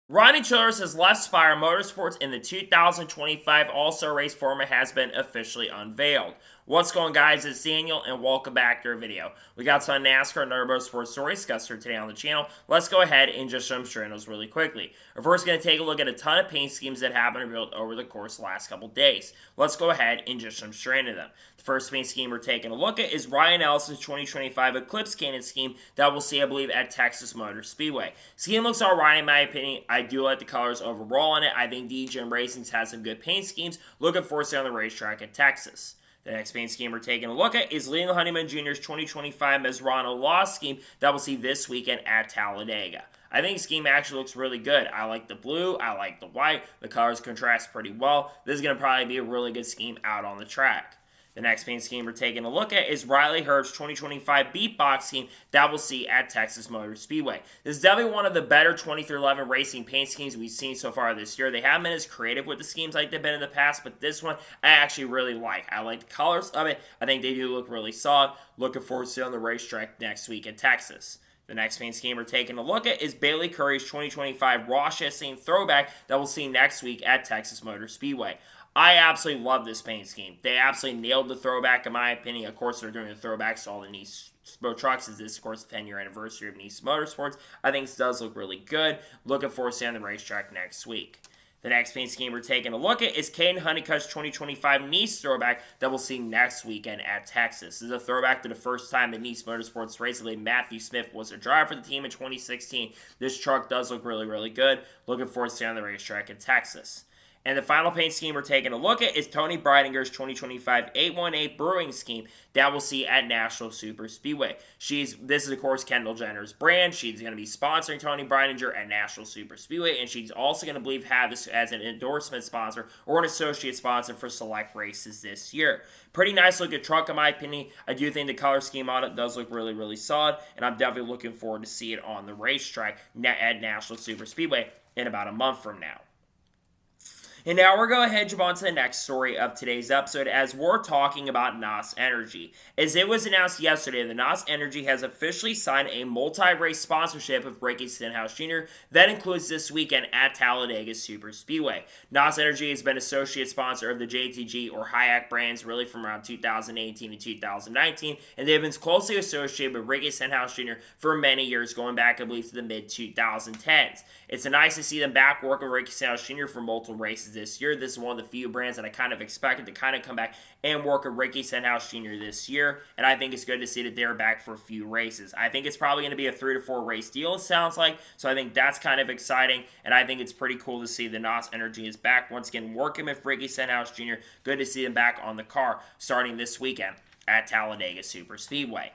Rodney Childers has left Spire Motorsports and the 2025 AllStar race format has been officially unveiled. What's going on, guys? It's Daniel and welcome back to our video. We got some NASCAR and other motorsports stories discussed here today on the channel. Let's go ahead and just jump straight into those really quickly. We're first going to take a look at a ton of paint schemes that have been revealed over the course of the last couple days. Let's go ahead and just jump straight into them. The first paint scheme we're taking a look at is Ryan Ellison's 2025 Eclipse Cannon scheme that we'll see, I believe, at Texas Motor Speedway. Scheme looks alright in my opinion. I do like the colors overall on it. I think DGM Racing's has some good paint schemes. Looking forward to seeing on the racetrack at Texas. The next paint scheme we're taking a look at is Leland Honeyman Jr.'s 2025 Masrano Law scheme that we'll see this weekend at Talladega. I think the scheme actually looks really good. I like the blue, I like the white, the colors contrast pretty well. This is going to probably be a really good scheme out on the track. The next paint scheme we're taking a look at is Riley Herbst's 2025 Beatbox scheme that we'll see at Texas Motor Speedway. This is definitely one of the better 2311 racing paint schemes we've seen so far this year. They haven't been as creative with the schemes like they've been in the past, but this one I actually really like. I like the colors of it. I think they do look really solid. Looking forward to seeing on the racetrack next week in Texas. The next paint scheme we're taking a look at is Bailey Curry's 2025 Raw Chastain Throwback that we'll see next week at Texas Motor Speedway. I absolutely love this paint scheme. They absolutely nailed the throwback in my opinion. Of course, they're doing the throwbacks to all the Nice trucks as this, of course, the 10-year anniversary of Nice Motorsports. I think this does look really good. Looking forward to seeing the racetrack next week. The next paint scheme we're taking a look at is Caden Honeycutt's 2025 Nice throwback that we'll see next weekend at Texas. This is a throwback to the first time that Nice Motorsports race. Matthew Smith was a driver for the team in 2016. This truck does look really, really good. Looking forward to seeing on the racetrack in Texas. And the final paint scheme we're taking a look at is Tony Breidinger's 2025 818 Brewing scheme that we'll see at National Super Speedway. This is, of course, Kendall Jenner's brand. She's going to be sponsoring Tony Breidinger at National Super Speedway, and she's also going to have this as an endorsement sponsor or an associate sponsor for select races this year. Pretty nice looking truck, in my opinion. I do think the color scheme on it does look really, really solid, and I'm definitely looking forward to see it on the racetrack at National Super Speedway in about a month from now. And now we're going to jump on to the next story of today's episode as we're talking about Nas Energy. As it was announced yesterday, the Nas Energy has officially signed a multi-race sponsorship with Ricky Stenhouse Jr. that includes this weekend at Talladega Super Speedway. Nas Energy has been associate sponsor of the JTG or Hayek brands really from around 2018 to 2019, and they've been closely associated with Ricky Stenhouse Jr. for many years, going back, I believe, to the mid-2010s. It's nice to see them back working with Ricky Stenhouse Jr. for multiple races this year. This is one of the few brands that I kind of expected to kind of come back and work with Ricky Stenhouse Jr. this year, and I think it's good to see that they're back for a few races. I think it's probably going to be a 3 to 4 race deal, it sounds like, so I think that's kind of exciting, and I think it's pretty cool to see the Nas Energy is back once again working with Ricky Stenhouse Jr. Good to see them back on the car starting this weekend at Talladega Super Speedway.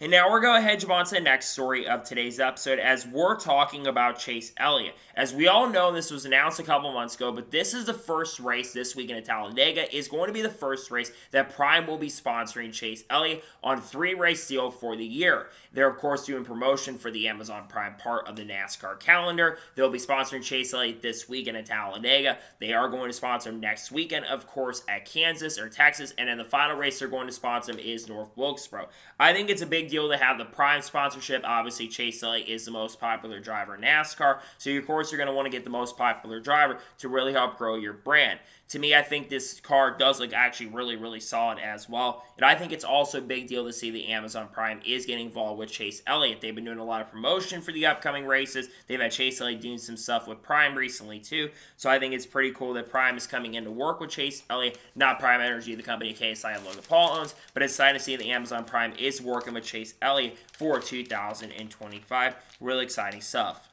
And now we're going to jump on to the next story of today's episode as we're talking about Chase Elliott. As we all know, this was announced a couple months ago, but this is the first race this weekend at Talladega. Is going to be the first race that Prime will be sponsoring Chase Elliott on 3-race deal for the year. They're, of course, doing promotion for the Amazon Prime part of the NASCAR calendar. They'll be sponsoring Chase Elliott this weekend at Talladega. They are going to sponsor him next weekend, of course, at Kansas or Texas, and then the final race they're going to sponsor him is North Wilkesboro. I think it's a big deal to have the Prime sponsorship. Obviously, Chase Elliott is the most popular driver in NASCAR, so of course you're going to want to get the most popular driver to really help grow your brand. To me, I think this car does look actually really, really solid as well, and I think it's also a big deal to see the Amazon Prime is getting involved with Chase Elliott. They've been doing a lot of promotion for the upcoming races. They've had Chase Elliott doing some stuff with Prime recently too, so I think it's pretty cool that Prime is coming in to work with Chase Elliott, not Prime Energy, the company KSI and Logan Paul owns, but it's exciting to see the Amazon Prime is working with Chase Elliott for 2025. Really exciting stuff.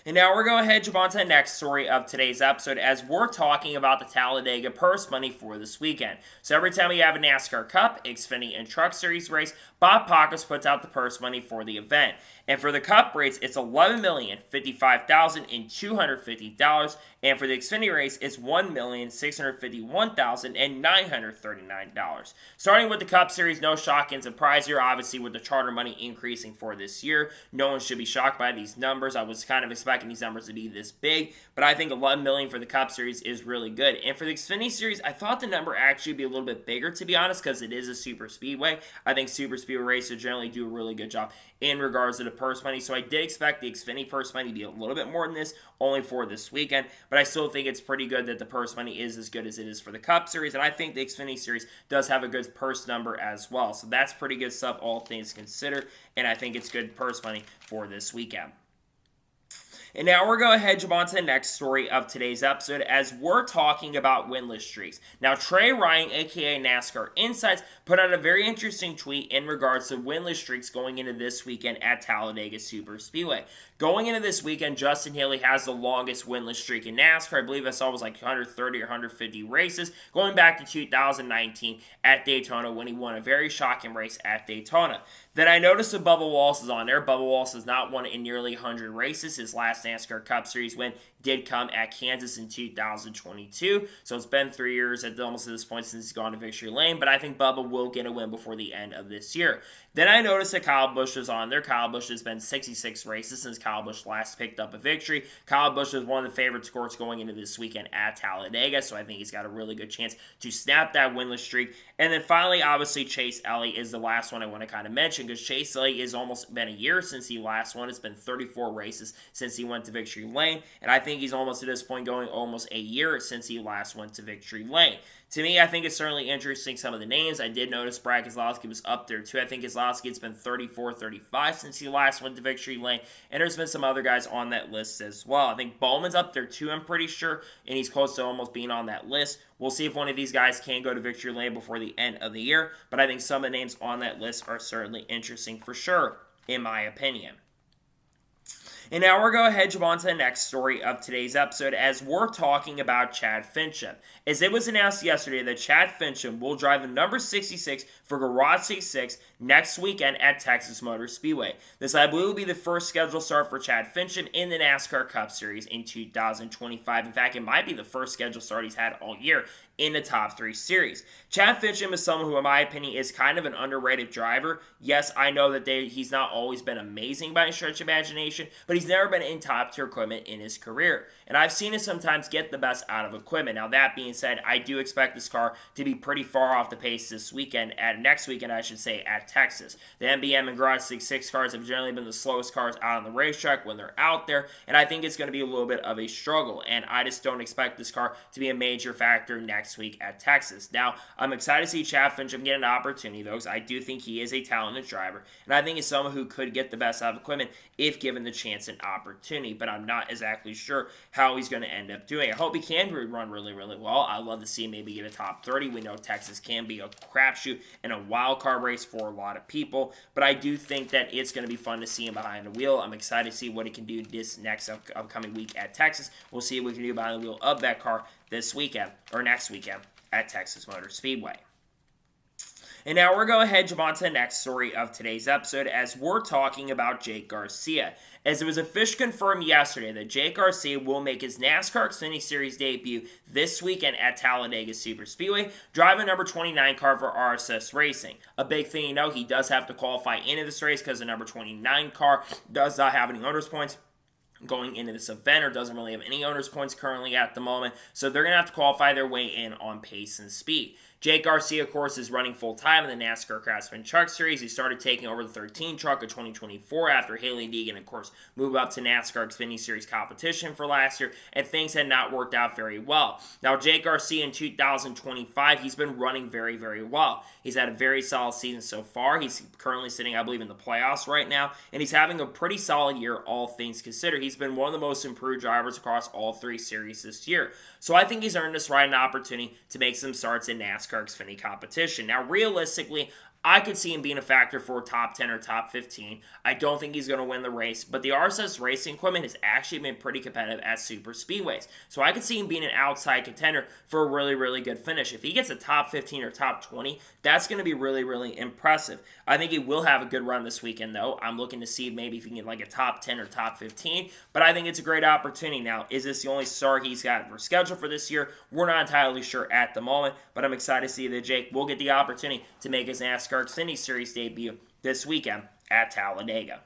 And now we're going to jump on to the next story of today's episode as we're talking about the Talladega purse money for this weekend. So every time we have a NASCAR Cup, Xfinity, and Truck Series race, Bob Pockrass puts out the purse money for the event. And for the Cup race, it's $11,055,250. And for the Xfinity race, it's $1,651,939. Starting with the Cup Series, no shock and surprise here. Obviously, with the charter money increasing for this year, no one should be shocked by these numbers. I was kind of expecting these numbers to be this big, but I think $11 million for the Cup Series is really good. And for the Xfinity Series, I thought the number actually would be a little bit bigger, to be honest, because it is a super speedway. I think super speedway racers generally do a really good job in regards to the the purse money. So I did expect the Xfinity purse money to be a little bit more than this, only for this weekend. But I still think it's pretty good that the purse money is as good as it is for the Cup Series. And I think the Xfinity Series does have a good purse number as well. So that's pretty good stuff, all things considered. And I think it's good purse money for this weekend. And now we're going to head on to the next story of today's episode as we're talking about winless streaks. Now, Trey Ryan, aka NASCAR Insights, put out a very interesting tweet in regards to winless streaks going into this weekend at Talladega Superspeedway. Going into this weekend, Justin Haley has the longest winless streak in NASCAR. I believe I saw it was like 130 or 150 races, going back to 2019 at Daytona when he won a very shocking race at Daytona. Then I noticed that Bubba Wallace is on there. Bubba Wallace has not won in nearly 100 races. His last NASCAR Cup Series win did come at Kansas in 2022. So it's been 3 years almost at this point since he's gone to victory lane. But I think Bubba will get a win before the end of this year. Then I noticed that Kyle Busch was on there. Kyle Busch has been 66 races since Kyle Busch last picked up a victory. Kyle Busch was one of the favorite scores going into this weekend at Talladega. So I think he's got a really good chance to snap that winless streak. And then finally, obviously, Chase Elliott is the last one I want to kind of mention because Chase Elliott has almost been a year since he last won. It's been 34 races since he went to victory lane. And I think he's almost at this point going almost a year since he last went to victory lane. To me, I think it's certainly interesting some of the names. I did notice Brad Keselowski was up there too. I think Keselowski has been 34, 35 since he last went to victory lane. And there's been some other guys on that list as well. I think Bowman's up there too, I'm pretty sure. And he's close to almost being on that list. We'll see if one of these guys can go to victory lane before the end of the year. But I think some of the names on that list are certainly interesting for sure, in my opinion. And now we're going to head on to the next story of today's episode as we're talking about Chad Finchum. As it was announced yesterday that Chad Finchum will drive the number 66 for Garage 66 next weekend at Texas Motor Speedway. This, I believe, will be the first scheduled start for Chad Finchum in the NASCAR Cup Series in 2025. In fact, it might be the first scheduled start he's had all year in the top 3 series. Chad Finchum is someone who, in my opinion, is kind of an underrated driver. Yes, I know that he's not always been amazing by a stretch of imagination, but he's never been in top-tier equipment in his career. And I've seen him sometimes get the best out of equipment. Now, that being said, I do expect this car to be pretty far off the pace this weekend, next weekend, I should say, at Texas. The MBM and Garage 66 cars have generally been the slowest cars out on the racetrack when they're out there, and I think it's going to be a little bit of a struggle, and I just don't expect this car to be a major factor next week at Texas. Now, I'm excited to see Chad Finchum get an opportunity, though, because I do think he is a talented driver, and I think he's someone who could get the best out of equipment if given the chance and opportunity, but I'm not exactly sure how he's going to end up doing. I hope he can run really, really well. I'd love to see him maybe get a top 30. We know Texas can be a crapshoot and a wild card race for a lot of people, but I do think that it's going to be fun to see him behind the wheel. I'm excited to see what he can do this next upcoming week at Texas. We'll see what we can do behind the wheel of that car this weekend, or next weekend, at Texas Motor Speedway. And now we're going to head on to the next story of today's episode as we're talking about Jake Garcia. As it was officially confirmed yesterday that Jake Garcia will make his NASCAR Xfinity Series debut this weekend at Talladega Superspeedway, driving number 29 car for RSS Racing. A big thing you know, he does have to qualify into this race because the number 29 car does not have any owners points going into this event, or doesn't really have any owners points currently at the moment, so they're going to have to qualify their way in on pace and speed. Jake Garcia, of course, is running full-time in the NASCAR Craftsman Truck Series. He started taking over the 13 truck of 2024 after Haley Deegan, of course, moved up to NASCAR Xfinity Series competition for last year, and things had not worked out very well. Now, Jake Garcia in 2025, he's been running very, very well. He's had a very solid season so far. He's currently sitting, I believe, in the playoffs right now, and he's having a pretty solid year, all things considered. He's been one of the most improved drivers across all 3 series this year. So I think he's earned this right an opportunity to make some starts in NASCAR Xfinity competition. Now, realistically, I could see him being a factor for top 10 or top 15. I don't think he's going to win the race, but the RSS Racing equipment has actually been pretty competitive at super speedways. So I could see him being an outside contender for a really, really good finish. If he gets a top 15 or top 20, that's going to be really, really impressive. I think he will have a good run this weekend, though. I'm looking to see maybe if he can get like a top 10 or top 15, but I think it's a great opportunity. Now, is this the only start he's got for schedule for this year? We're not entirely sure at the moment, but I'm excited to see that Jake will get the opportunity to make his NASCAR Xfinity Series debut this weekend at Talladega.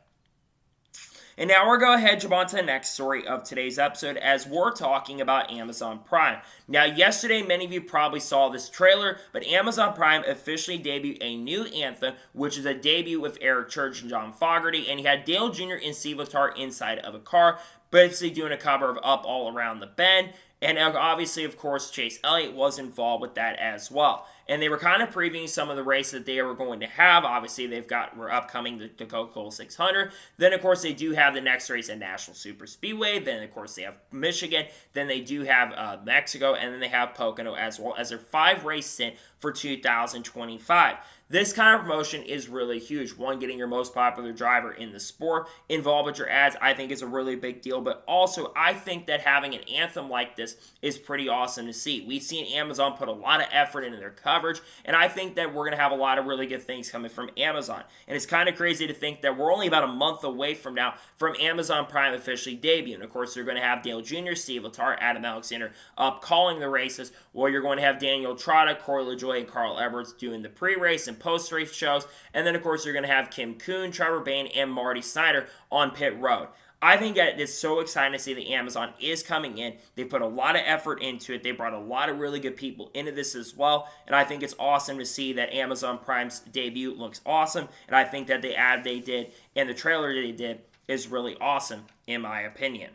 And now we're going to jump on to the next story of today's episode as we're talking about Amazon Prime. Now, yesterday, many of you probably saw this trailer, but Amazon Prime officially debuted a new Anthem, which is a debut with Eric Church and John Fogerty, and he had Dale Jr. and Steve Letarte inside of a car, basically doing a cover of Up All Around the Bend. And obviously, of course, Chase Elliott was involved with that as well. And they were kind of previewing some of the races that they were going to have. Obviously, we're upcoming the Coca-Cola 600. Then, of course, they do have the next race at National Super Speedway. Then, of course, they have Michigan. Then they do have Mexico. And then they have Pocono as well as their 5-race stint for 2025. This kind of promotion is really huge. One, getting your most popular driver in the sport involved with your ads, I think is a really big deal. But also, I think that having an anthem like this is pretty awesome to see. We've seen Amazon put a lot of effort into their coverage, and I think that we're going to have a lot of really good things coming from Amazon. And it's kind of crazy to think that we're only about a month away from now from Amazon Prime officially debuting. Of course, they're going to have Dale Jr., Steve Letarte, Adam Alexander up calling the races, while you're going to have Daniel Trotta, Corey LaJoie, and Carl Edwards doing the pre-race and post-race shows. And then, of course, you're going to have Kim Kuhn, Trevor Bayne, and Marty Snyder on pit road. I think that it's so exciting to see that Amazon is coming in. They put a lot of effort into it. They brought a lot of really good people into this as well. And I think it's awesome to see that Amazon Prime's debut looks awesome. And I think that the ad they did and the trailer they did is really awesome, in my opinion.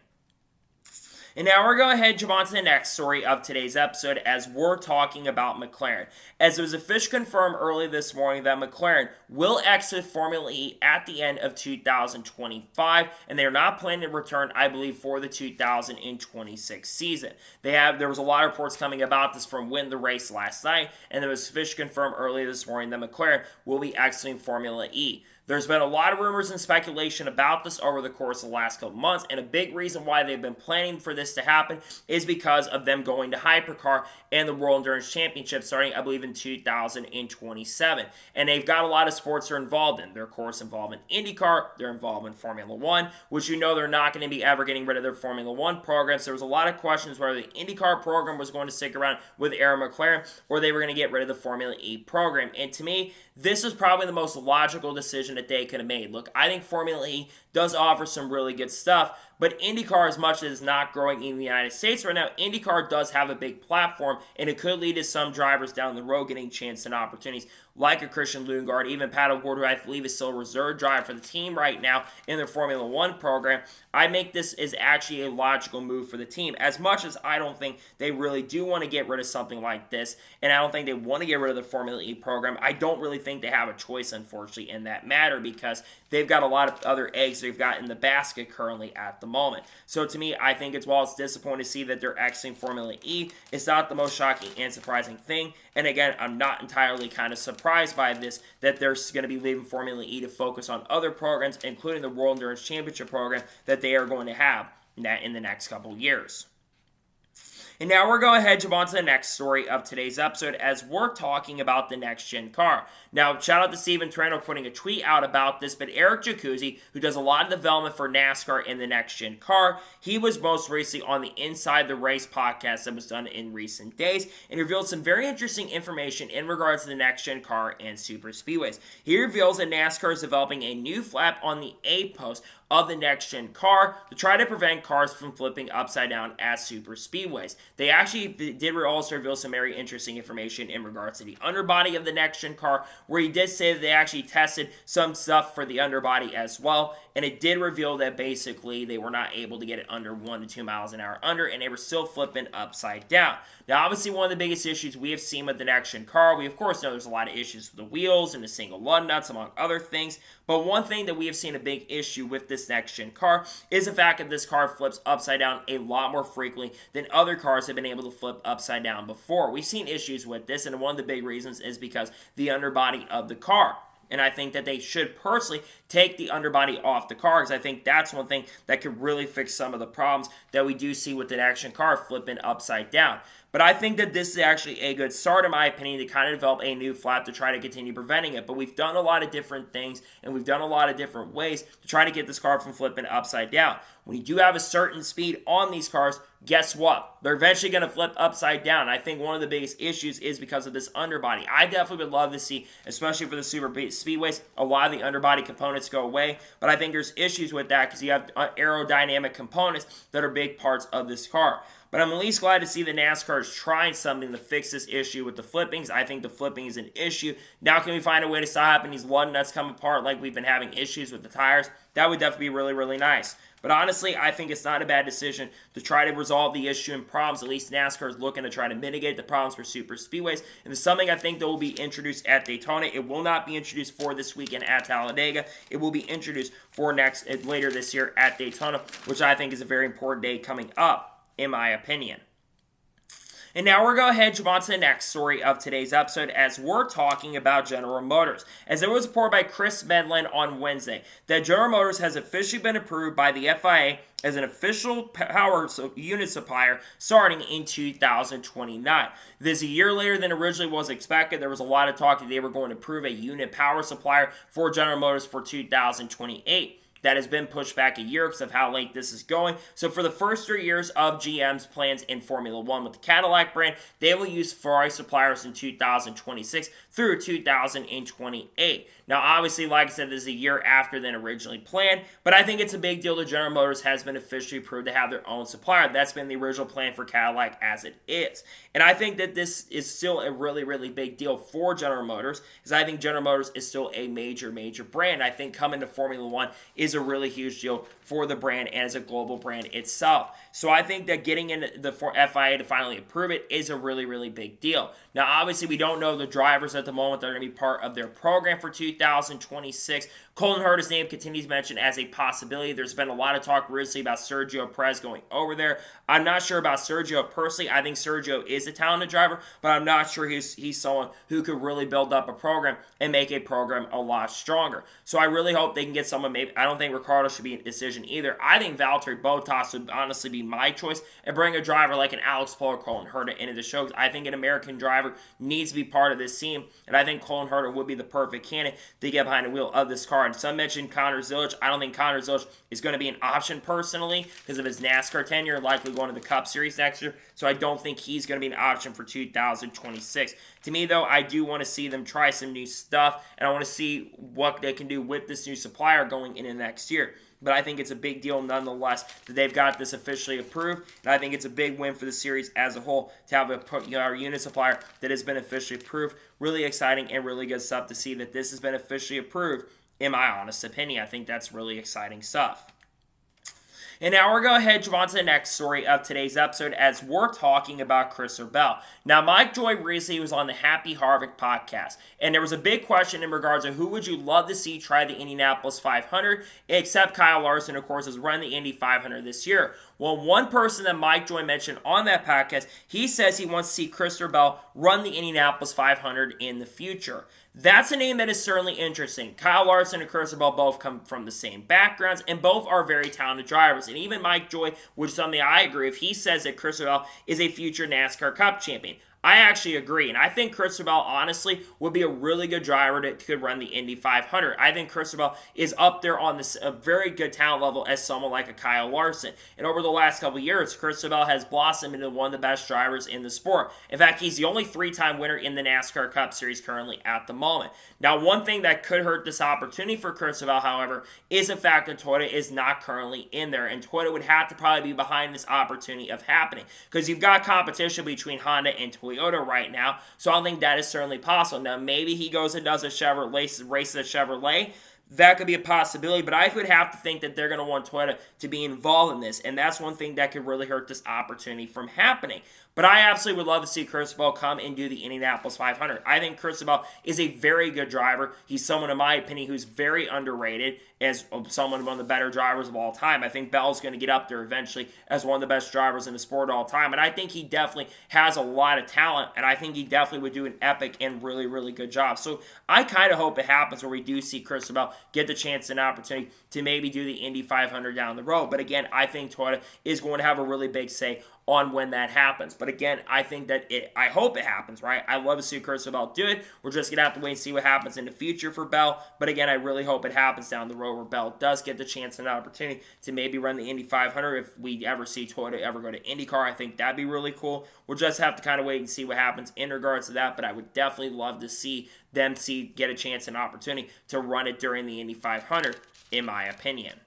And now we're going to jump on to the next story of today's episode as we're talking about McLaren. As it was officially confirmed early this morning that McLaren will exit Formula E at the end of 2025, and they are not planning to return, I believe, for the 2026 season. There was a lot of reports coming about this from Win the Race last night, and it was officially confirmed early this morning that McLaren will be exiting Formula E. There's been a lot of rumors and speculation about this over the course of the last couple months, and a big reason why they've been planning for this to happen is because of them going to Hypercar and the World Endurance Championship starting, I believe, in 2027. And they've got a lot of sports they're involved in. They're, of course, involved in IndyCar. They're involved in Formula One, which you know they're not going to be ever getting rid of their Formula One program. So there was a lot of questions whether the IndyCar program was going to stick around with Aaron McLaren or they were going to get rid of the Formula E program. And to me, this is probably the most logical decision that they could have made. Look, I think Formula E does offer some really good stuff, but IndyCar, as much as it's not growing in the United States right now, IndyCar does have a big platform, and it could lead to some drivers down the road getting chances and opportunities, like a Christian Lundgaard, even Pat O'Ward, who I believe is still a reserve driver for the team right now in their Formula One program. I make this is actually a logical move for the team, as much as I don't think they really do want to get rid of something like this, and I don't think they want to get rid of the Formula E program. I don't really think they have a choice, unfortunately, in that matter, because they've got a lot of other eggs they've got in the basket currently at the moment. So to me, I think while it's disappointing to see that they're exiting Formula E, it's not the most shocking and surprising thing. And again, I'm not entirely kind of surprised by this, that they're going to be leaving Formula E to focus on other programs, including the World Endurance Championship program that they are going to have in the next couple years. And now we're going to jump on to the next story of today's episode as we're talking about the NextG Car. Now, shout out to Steven Trano putting a tweet out about this, but Eric Jacuzzi, who does a lot of development for NASCAR in the NextG Car, he was most recently on the Inside the Race podcast that was done in recent days and revealed some very interesting information in regards to the NextG Car and super speedways. He reveals that NASCAR is developing a new flap on the A-post of the NextG Car to try to prevent cars from flipping upside down at super speedways. They actually did also reveal some very interesting information in regards to the underbody of the NextG Car, where he did say that they actually tested some stuff for the underbody as well, and it did reveal that basically they were not able to get it under 1 to 2 miles an hour under, and they were still flipping upside down. Now, obviously, one of the biggest issues we have seen with the NextG Car, we of course know there's a lot of issues with the wheels and the single lug nuts, among other things, but one thing that we have seen a big issue with this NextG Car is the fact that this car flips upside down a lot more frequently than other cars have been able to flip upside down before. We've seen issues with this, and one of the big reasons is because the underbody of the car. And I think that they should personally take the underbody off the car, because I think that's one thing that could really fix some of the problems that we do see with the NextG Car flipping upside down. But I think that this is actually a good start, in my opinion, to kind of develop a new flap to try to continue preventing it. But we've done a lot of different things, and we've done a lot of different ways to try to get this car from flipping upside down. When you do have a certain speed on these cars, guess what? They're eventually going to flip upside down. I think one of the biggest issues is because of this underbody. I definitely would love to see, especially for the super speedways, a lot of the underbody components go away. But I think there's issues with that because you have aerodynamic components that are big parts of this car. But I'm at least glad to see the NASCAR is trying something to fix this issue with the flippings. I think the flipping is an issue. Now can we find a way to stop having these lug nuts come apart like we've been having issues with the tires? That would definitely be really, really nice. But honestly, I think it's not a bad decision to try to resolve the issue and problems. At least NASCAR is looking to try to mitigate the problems for super speedways. And it's something I think that will be introduced at Daytona. It will not be introduced for this weekend at Talladega. It will be introduced for later this year at Daytona, which I think is a very important day coming up, in my opinion. And now we're going to head on to the next story of today's episode as we're talking about General Motors. As it was reported by Chris Medland on Wednesday that General Motors has officially been approved by the FIA as an official power unit supplier starting in 2029. This is a year later than originally was expected. There was a lot of talk that they were going to approve a unit power supplier for General Motors for 2028. That has been pushed back a year because of how late this is going. So for the first 3 years of GM's plans in Formula One with the Cadillac brand, they will use Ferrari suppliers in 2026 through 2028. Now, obviously, like I said, this is a year after than originally planned, but I think it's a big deal that General Motors has been officially approved to have their own supplier. That's been the original plan for Cadillac as it is. And I think that this is still a really, really big deal for General Motors, because I think General Motors is still a major, major brand. I think coming to Formula One is a really huge deal for the brand and as a global brand itself. So I think that getting in the FIA to finally approve it is a really, really big deal. Now, obviously, we don't know the drivers at the moment that are going to be part of their program for 2026. Colton Herta's name continues mentioned as a possibility. There's been a lot of talk recently about Sergio Perez going over there. I'm not sure about Sergio personally. I think Sergio is a talented driver, but I'm not sure he's someone who could really build up a program and make a program a lot stronger. So I really hope they can get someone. Maybe I don't think Ricciardo should be a decision either. I think Valtteri Bottas would honestly be my choice, and bring a driver like an Alex Palou or Colton Herta into the show. I think an American driver needs to be part of this team, and I think Colton Herta would be the perfect candidate to get behind the wheel of this car. And some mentioned Connor Zilisch. I don't think Connor Zilisch is going to be an option personally because of his NASCAR tenure, likely going to the Cup Series next year. So I don't think he's going to be an option for 2026. To me, though, I do want to see them try some new stuff, and I want to see what they can do with this new supplier going into next year. But I think it's a big deal nonetheless that they've got this officially approved. And I think it's a big win for the series as a whole to have a unit supplier that has been officially approved. Really exciting and really good stuff to see that this has been officially approved, in my honest opinion. I think that's really exciting stuff. And now we're going to head on to the next story of today's episode as we're talking about Christopher Bell. Now, Mike Joy recently was on the Happy Harvick podcast, and there was a big question in regards to who would you love to see try the Indianapolis 500, except Kyle Larson, of course, has run the Indy 500 this year. Well, one person that Mike Joy mentioned on that podcast, he says he wants to see Christopher Bell run the Indianapolis 500 in the future. That's a name that is certainly interesting. Kyle Larson and Christopher Bell both come from the same backgrounds, and both are very talented drivers. And even Mike Joy, which is something I agree with, he says that Christopher Bell is a future NASCAR Cup champion. I actually agree, and I think Christopher Bell, honestly, would be a really good driver that could run the Indy 500. I think Christopher Bell is up there on this a very good talent level as someone like a Kyle Larson. And over the last couple of years, Christopher Bell has blossomed into one of the best drivers in the sport. In fact, he's the only three-time winner in the NASCAR Cup Series currently at the moment. Now, one thing that could hurt this opportunity for Christopher Bell, however, is the fact that Toyota is not currently in there, and Toyota would have to probably be behind this opportunity of happening, because you've got competition between Honda and Toyota right now, so I don't think that is certainly possible. Now, maybe he goes and does a Chevrolet, races a Chevrolet. That could be a possibility, but I would have to think that they're going to want Toyota to be involved in this, and that's one thing that could really hurt this opportunity from happening. But I absolutely would love to see Christopher Bell come and do the Indianapolis 500. I think Christopher Bell is a very good driver. He's someone, in my opinion, who's very underrated as someone, one of the better drivers of all time. I think Bell's going to get up there eventually as one of the best drivers in the sport of all time, and I think he definitely has a lot of talent, and I think he definitely would do an epic and really, really good job. So I kind of hope it happens where we do see Christopher Bell get the chance and opportunity to maybe do the Indy 500 down the road. But again, I think Toyota is going to have a really big say on when that happens. But again, I think that I hope it happens, right? I love to see Curtis Bell do it. We're just going to have to wait and see what happens in the future for Bell. But again, I really hope it happens down the road where Bell does get the chance and opportunity to maybe run the Indy 500 if we ever see Toyota ever go to IndyCar. I think that'd be really cool. We'll just have to kind of wait and see what happens in regards to that. But I would definitely love to see them get a chance and opportunity to run it during the Indy 500, in my opinion.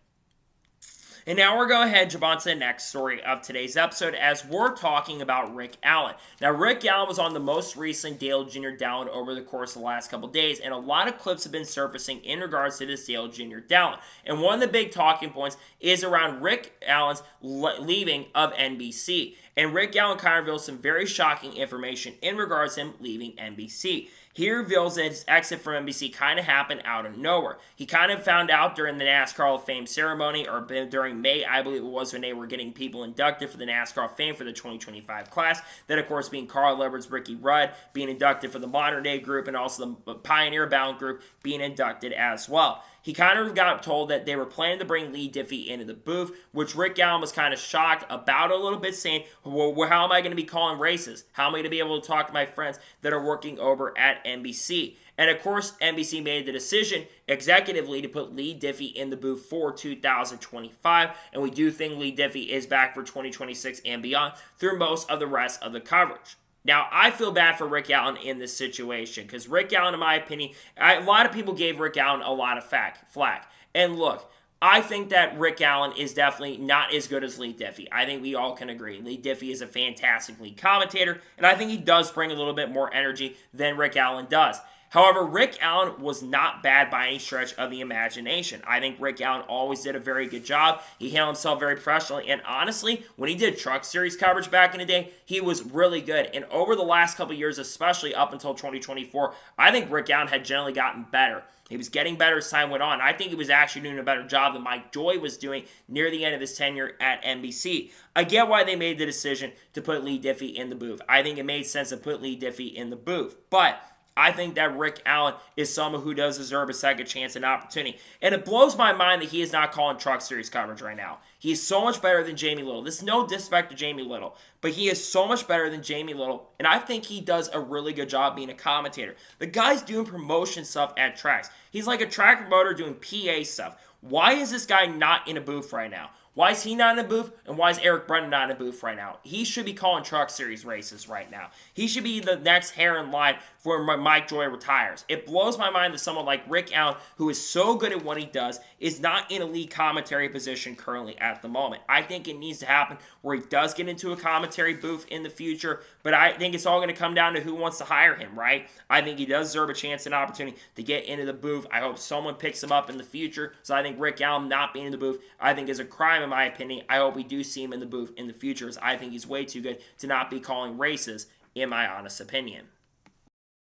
And now we're going ahead and jump on to the next story of today's episode as we're talking about Rick Allen. Now, Rick Allen was on the most recent Dale Jr. down over the course of the last couple days, and a lot of clips have been surfacing in regards to this Dale Jr. down. And one of the big talking points is around Rick Allen's leaving of NBC. And Rick Allen kind of revealed some very shocking information in regards to him leaving NBC. He reveals that his exit from NBC kind of happened out of nowhere. He kind of found out during the NASCAR Hall of Fame ceremony, or during May, I believe it was, when they were getting people inducted for the NASCAR Hall of Fame for the 2025 class. That, of course, being Carl Edwards, Ricky Rudd being inducted for the Modern Day group, and also the Pioneer Bound group being inducted as well. He kind of got told that they were planning to bring Lee Diffie into the booth, which Rick Allen was kind of shocked about a little bit, saying, well, how am I going to be calling races? How am I going to be able to talk to my friends that are working over at NBC? And of course, NBC made the decision executively to put Lee Diffie in the booth for 2025, and we do think Lee Diffie is back for 2026 and beyond through most of the rest of the coverage. Now, I feel bad for Rick Allen in this situation because Rick Allen, in my opinion, a lot of people gave Rick Allen a lot of flack. And look, I think that Rick Allen is definitely not as good as Lee Diffie. I think we all can agree. Lee Diffie is a fantastic lead commentator, and I think he does bring a little bit more energy than Rick Allen does. However, Rick Allen was not bad by any stretch of the imagination. I think Rick Allen always did a very good job. He handled himself very professionally, and honestly, when he did Truck Series coverage back in the day, he was really good. And over the last couple of years, especially up until 2024, I think Rick Allen had generally gotten better. He was getting better as time went on. I think he was actually doing a better job than Mike Joy was doing near the end of his tenure at NBC. I get why they made the decision to put Lee Diffie in the booth. I think it made sense to put Lee Diffie in the booth. But I think that Rick Allen is someone who does deserve a second chance and opportunity. And it blows my mind that he is not calling Truck Series coverage right now. He is so much better than Jamie Little. This is no disrespect to Jamie Little, but he is so much better than Jamie Little, and I think he does a really good job being a commentator. The guy's doing promotion stuff at tracks. He's like a track promoter doing PA stuff. Why is this guy not in a booth right now? Why is he not in a booth, and why is Eric Brennan not in a booth right now? He should be calling Truck Series races right now. He should be the next hair in line for Mike Joy retires. It blows my mind that someone like Rick Allen, who is so good at what he does, is not in a lead commentary position currently at the moment. I think it needs to happen where he does get into a commentary booth in the future, but I think it's all going to come down to who wants to hire him, right? I think he does deserve a chance and opportunity to get into the booth. I hope someone picks him up in the future, so I think Rick Allen not being in the booth, I think is a crime in my opinion. I hope we do see him in the booth in the future, as I think he's way too good to not be calling races, in my honest opinion.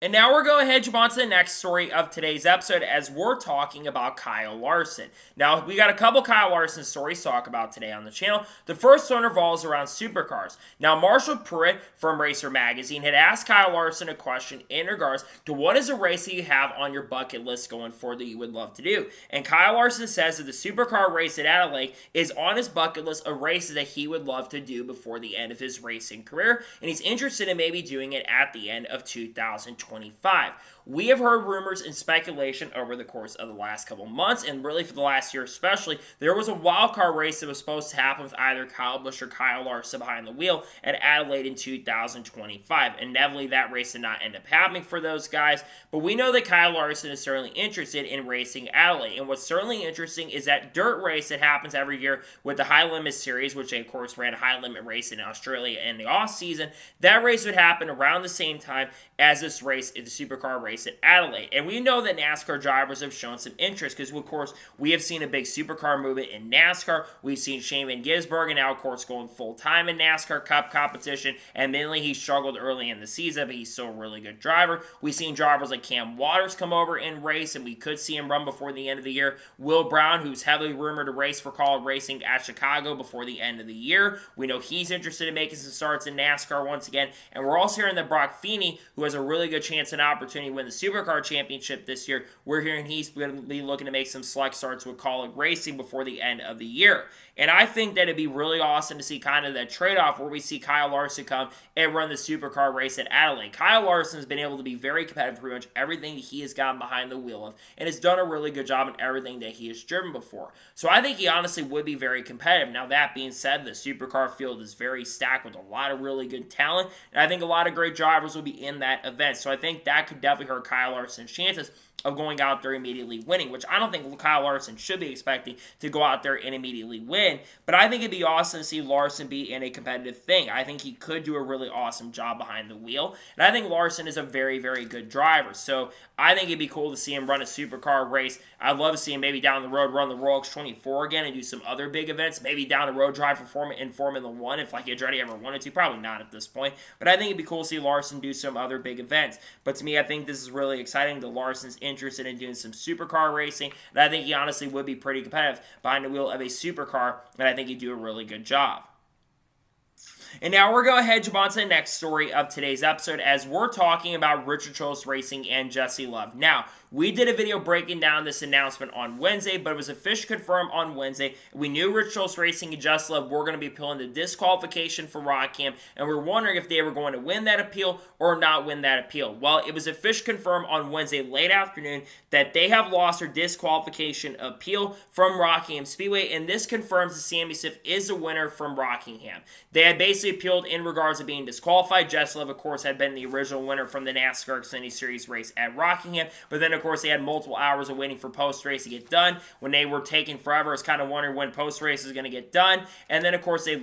And now we're going ahead and jump on to the next story of today's episode as we're talking about Kyle Larson. Now, we got a couple Kyle Larson stories to talk about today on the channel. The first one revolves around supercars. Now, Marshall Pruitt from Racer Magazine had asked Kyle Larson a question in regards to what is a race that you have on your bucket list going forward that you would love to do. And Kyle Larson says that the supercar race at Adelaide is on his bucket list of races that he would love to do before the end of his racing career, and he's interested in maybe doing it at the end of 2025. We have heard rumors and speculation over the course of the last couple months, and really for the last year especially. There was a wildcard race that was supposed to happen with either Kyle Busch or Kyle Larson behind the wheel at Adelaide in 2025. Inevitably, that race did not end up happening for those guys, but we know that Kyle Larson is certainly interested in racing Adelaide. And what's certainly interesting is that dirt race that happens every year with the High Limit Series, which they of course ran a high limit race in Australia in the off season. That race would happen around the same time as this race, the supercar race at Adelaide. And we know that NASCAR drivers have shown some interest because, of course, we have seen a big supercar movement in NASCAR. We've seen Shane Van Gisbergen now, of course, going full-time in NASCAR Cup competition. Admittedly, he struggled early in the season, but he's still a really good driver. We've seen drivers like Cam Waters come over and race, and we could see him run before the end of the year. Will Brown, who's heavily rumored to race for Call Racing at Chicago before the end of the year. We know he's interested in making some starts in NASCAR once again. And we're also hearing that Brock Feeney, who has a really good chance and opportunity to win the Supercar Championship this year. We're hearing he's going to be looking to make some select starts with Kaulig Racing before the end of the year. And I think that it'd be really awesome to see kind of that trade-off where we see Kyle Larson come and run the Supercar race at Adelaide. Kyle Larson's been able to be very competitive pretty much everything that he has gotten behind the wheel of, and has done a really good job in everything that he has driven before. So I think he honestly would be very competitive. Now, that being said, the Supercar field is very stacked with a lot of really good talent, and I think a lot of great drivers will be in that event. So I think that could definitely hurt Kyle Larson's chances of going out there immediately winning, which I don't think Kyle Larson should be expecting to go out there and immediately win, but I think it'd be awesome to see Larson be in a competitive thing. I think he could do a really awesome job behind the wheel, and I think Larson is a very, very good driver, so I think it'd be cool to see him run a Supercar race. I'd love to see him maybe down the road run the Rolex 24 again and do some other big events, maybe down the road drive in Formula 1 if Andretti ever wanted to, probably not at this point, but I think it'd be cool to see Larson do some other big events. But to me, I think this is really exciting that Larson's interested in doing some supercar racing, and I think he honestly would be pretty competitive behind the wheel of a supercar, and I think he'd do a really good job. And now we're going to head on to the next story of today's episode as we're talking about Richard Childress Racing and Jesse Love. Now, we did a video breaking down this announcement on Wednesday, but it was officially confirmed on Wednesday. We knew Richard Childress Racing and Jesse Love were going to be appealing the disqualification for Rockingham, and we were wondering if they were going to win that appeal or not win that appeal. Well, it was officially confirmed on Wednesday late afternoon that they have lost their disqualification appeal from Rockingham Speedway, and this confirms that Sammy Smith is the winner from Rockingham. They had basically appealed in regards to being disqualified. Jesse Love, of course, had been the original winner from the NASCAR Xfinity Series race at Rockingham, but then, of course, they had multiple hours of waiting for post-race to get done. When they were taking forever, I was kind of wondering when post-race is going to get done, and then, of course, they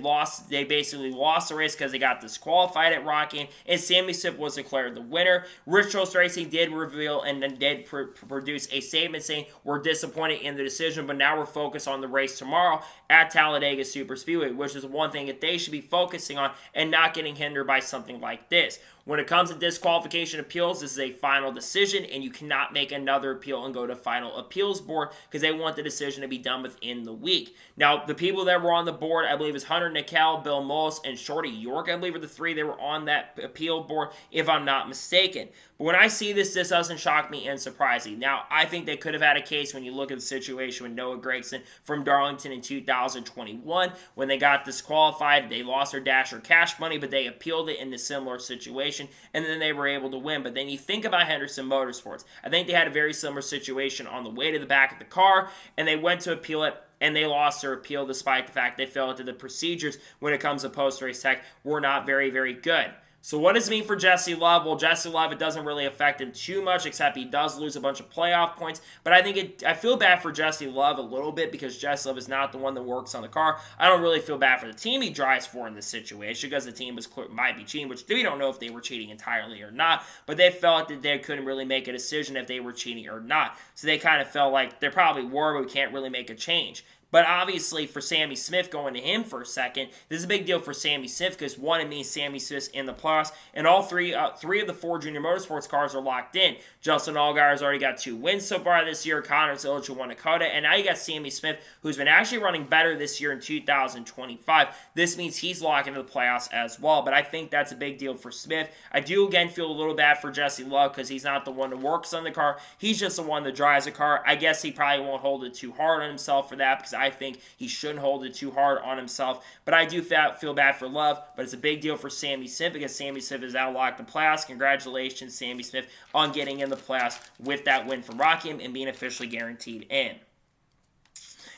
basically lost the race because they got disqualified at Rockingham, and Sammy Smith was declared the winner. Richard Childress Racing did reveal and then did produce a statement saying, we're disappointed in the decision, but now we're focused on the race tomorrow at Talladega Superspeedway, which is one thing that they should be focusing on and not getting hindered by something like this. When it comes to disqualification appeals, this is a final decision, and you cannot make another appeal and go to final appeals board because they want the decision to be done within the week. Now, the people that were on the board, I believe, is Hunter Nickel, Bill Mullis, and Shorty York, I believe, are the three that were on that appeal board, if I'm not mistaken. But when I see this doesn't shock me and surprise me. Now, I think they could have had a case when you look at the situation with Noah Gragson from Darlington in 2021. When they got disqualified, they lost their Dasher cash money, but they appealed it in a similar situation, and then they were able to win. But then you think about Henderson Motorsports. I think they had a very similar situation on the way to the back of the car, and they went to appeal it, and they lost their appeal despite the fact they fell into the procedures when it comes to post-race tech were not very, very good. So what does it mean for Jesse Love? Well, Jesse Love, it doesn't really affect him too much, except he does lose a bunch of playoff points. But I feel bad for Jesse Love a little bit because Jesse Love is not the one that works on the car. I don't really feel bad for the team he drives for in this situation because the team might be cheating, which we don't know if they were cheating entirely or not. But they felt that they couldn't really make a decision if they were cheating or not. So they kind of felt like they probably were, but we can't really make a change. But obviously, for Sammy Smith, going to him for a second, this is a big deal for Sammy Smith because, one, it means Sammy Smith's in the playoffs, and all three of the four junior motorsports cars are locked in. Justin Allgaier's already got 2 wins so far this year. Connor's eligible won Dakota, and now you got Sammy Smith, who's been actually running better this year in 2025. This means he's locked into the playoffs as well, but I think that's a big deal for Smith. I do, again, feel a little bad for Jesse Love because he's not the one that works on the car. He's just the one that drives the car. I guess he probably won't hold it too hard on himself for that because I think he shouldn't hold it too hard on himself. But I do feel bad for Love, but it's a big deal for Sammy Smith because Sammy Smith is now locked in the playoffs. Congratulations, Sammy Smith, on getting in the playoffs with that win from Rockingham and being officially guaranteed in.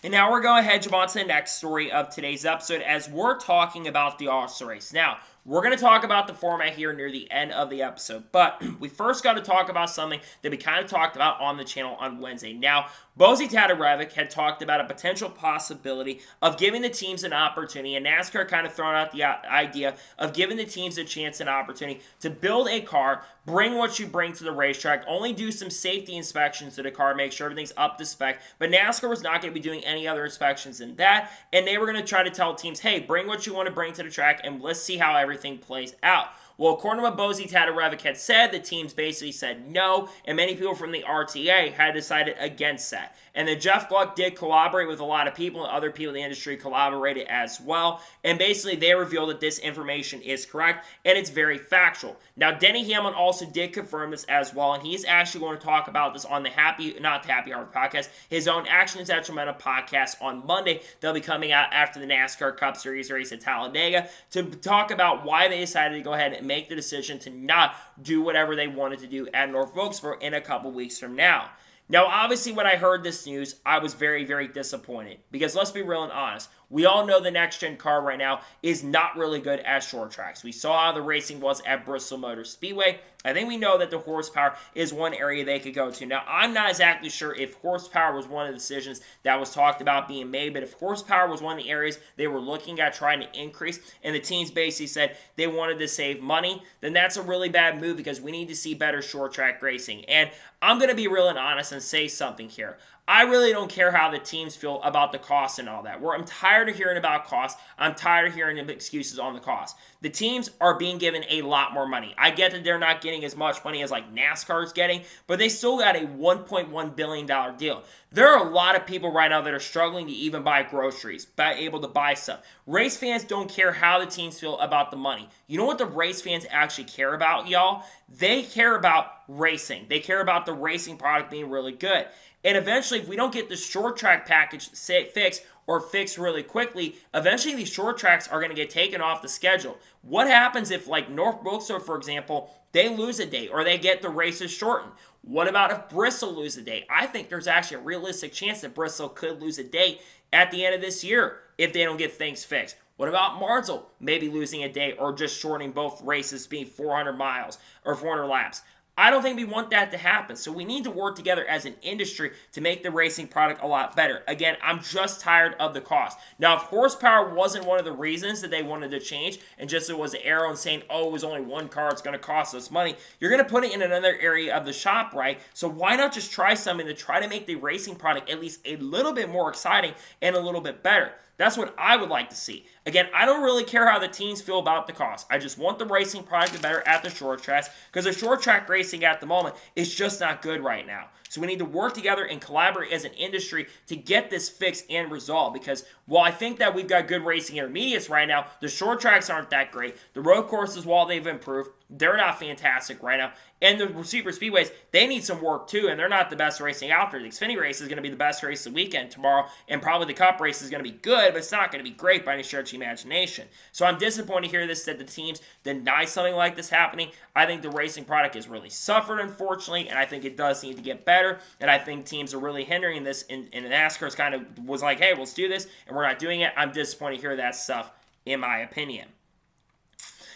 And now we're going to head on to the next story of today's episode as we're talking about the AllStar race. Now, we're going to talk about the format here near the end of the episode, but we first got to talk about something that we kind of talked about on the channel on Wednesday. Now, Bozy Tatarevic had talked about a potential possibility of giving the teams an opportunity, and NASCAR kind of thrown out the idea of giving the teams a chance and opportunity to build a car, bring what you bring to the racetrack, only do some safety inspections to the car, make sure everything's up to spec, but NASCAR was not going to be doing any other inspections than that, and they were going to try to tell teams, hey, bring what you want to bring to the track, and let's see how everything plays out. Well, according to what Bozy Tatarevic had said, the teams basically said no, and many people from the RTA had decided against that. And then Jeff Gluck did collaborate with a lot of people, and other people in the industry collaborated as well. And basically, they revealed that this information is correct, and it's very factual. Now, Denny Hamlin also did confirm this as well, and he's actually going to talk about this on the Happy Hour podcast, his own Action is Detrimental podcast on Monday. They'll be coming out after the NASCAR Cup Series race at Talladega to talk about why they decided to go ahead and make the decision to not do whatever they wanted to do at North Wilkesboro in a couple weeks from now. Now, obviously, when I heard this news, I was very, very disappointed. Because let's be real and honest. We all know the NextG Car right now is not really good at short tracks. We saw how the racing was at Bristol Motor Speedway. I think we know that the horsepower is one area they could go to. Now, I'm not exactly sure if horsepower was one of the decisions that was talked about being made, but if horsepower was one of the areas they were looking at trying to increase, and the teams basically said they wanted to save money, then that's a really bad move because we need to see better short track racing. And I'm going to be real and honest and say something here. I really don't care how the teams feel about the cost and all that. I'm tired of hearing about costs. I'm tired of hearing excuses on the cost. The teams are being given a lot more money. I get that they're not getting as much money as like NASCAR is getting, but they still got a $1.1 billion deal. There are a lot of people right now that are struggling to even buy groceries, able to buy stuff. Race fans don't care how the teams feel about the money. You know what the race fans actually care about, y'all? They care about racing. They care about the racing product being really good. And eventually, if we don't get the short track package fixed or fixed really quickly, eventually these short tracks are going to get taken off the schedule. What happens if, like North Wilkesboro, for example, they lose a day or they get the races shortened? What about if Bristol loses a day? I think there's actually a realistic chance that Bristol could lose a day at the end of this year if they don't get things fixed. What about Martinsville maybe losing a day or just shortening both races being 400 miles or 400 laps? I don't think we want that to happen. So we need to work together as an industry to make the racing product a lot better. Again, I'm just tired of the cost. Now, if horsepower wasn't one of the reasons that they wanted to change, and just it was an arrow and saying, oh, it was only one car, it's going to cost us money, you're going to put it in another area of the shop, right? So why not just try something to try to make the racing product at least a little bit more exciting and a little bit better? That's what I would like to see. Again, I don't really care how the teams feel about the cost. I just want the racing product to be better at the short tracks because the short track racing at the moment is just not good right now. So we need to work together and collaborate as an industry to get this fixed and resolved because while I think that we've got good racing intermediates right now, the short tracks aren't that great. The road courses, while they've improved, they're not fantastic right now. And the super speedways, they need some work too, and they're not the best racing out there. The Xfinity race is going to be the best race of the weekend tomorrow, and probably the Cup race is going to be good, but it's not going to be great by any stretch of the imagination. So I'm disappointed to hear this, that the teams deny something like this happening. I think the racing product has really suffered, unfortunately, and I think it does need to get better, and I think teams are really hindering this, and NASCAR's kind of was like, hey, let's do this, and we're not doing it. I'm disappointed to hear that stuff, in my opinion.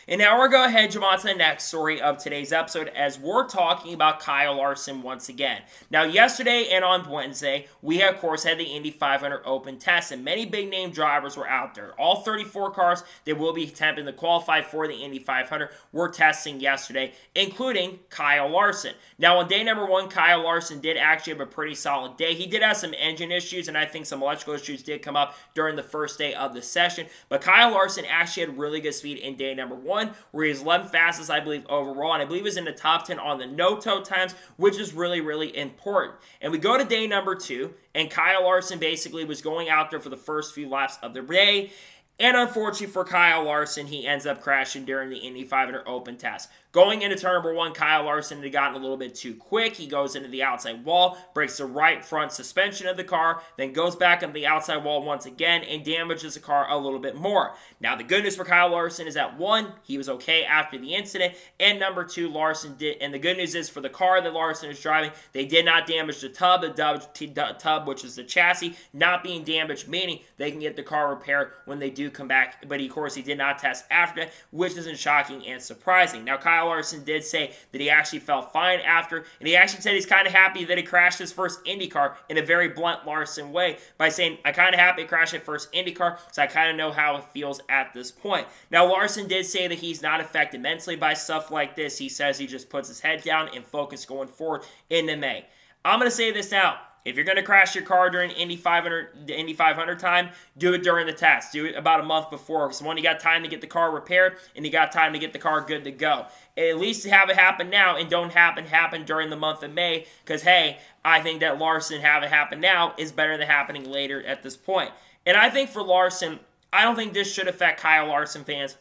And now we're going to go ahead and jump on to the next story of today's episode as we're talking about Kyle Larson once again. Now, yesterday and on Wednesday, we, of course, had the Indy 500 Open test, and many big-name drivers were out there. All 34 cars that will be attempting to qualify for the Indy 500 were testing yesterday, including Kyle Larson. Now, on day number one, Kyle Larson did actually have a pretty solid day. He did have some engine issues, and I think some electrical issues did come up during the first day of the session, but Kyle Larson actually had really good speed in day number one, where he was 11th fastest, I believe, overall, and I believe he was in the top 10 on the no-toe times, which is really, really important. And we go to day number two, and Kyle Larson basically was going out there for the first few laps of the day, and unfortunately for Kyle Larson, he ends up crashing during the Indy 500 Open test. Going into turn number one, Kyle Larson had gotten a little bit too quick. He goes into the outside wall, breaks the right front suspension of the car, then goes back on the outside wall once again and damages the car a little bit more. Now, the good news for Kyle Larson is that one, he was okay after the incident, and number two, Larson did, and the good news is for the car that Larson is driving, they did not damage the tub, tub, which is the chassis, not being damaged, meaning they can get the car repaired when they do come back, but of course, he did not test after that, which isn't shocking and surprising. Now, Kyle Larson did say that he actually felt fine after, and he actually said he's kind of happy that he crashed his first Indy car in a very blunt Larson way by saying, I'm kind of happy I crashed my first Indy car, so I kind of know how it feels at this point. Now, Larson did say that he's not affected mentally by stuff like this. He says he just puts his head down and focus going forward into May. I'm going to say this now. If you're going to crash your car during Indy 500 time, do it during the test. Do it about a month before. Because one, you got time to get the car repaired, and you got time to get the car good to go. At least have it happen now, and don't happen during the month of May. Because, hey, I think that Larson have it happen now is better than happening later at this point. And I think for Larson, I don't think this should affect Kyle Larson fans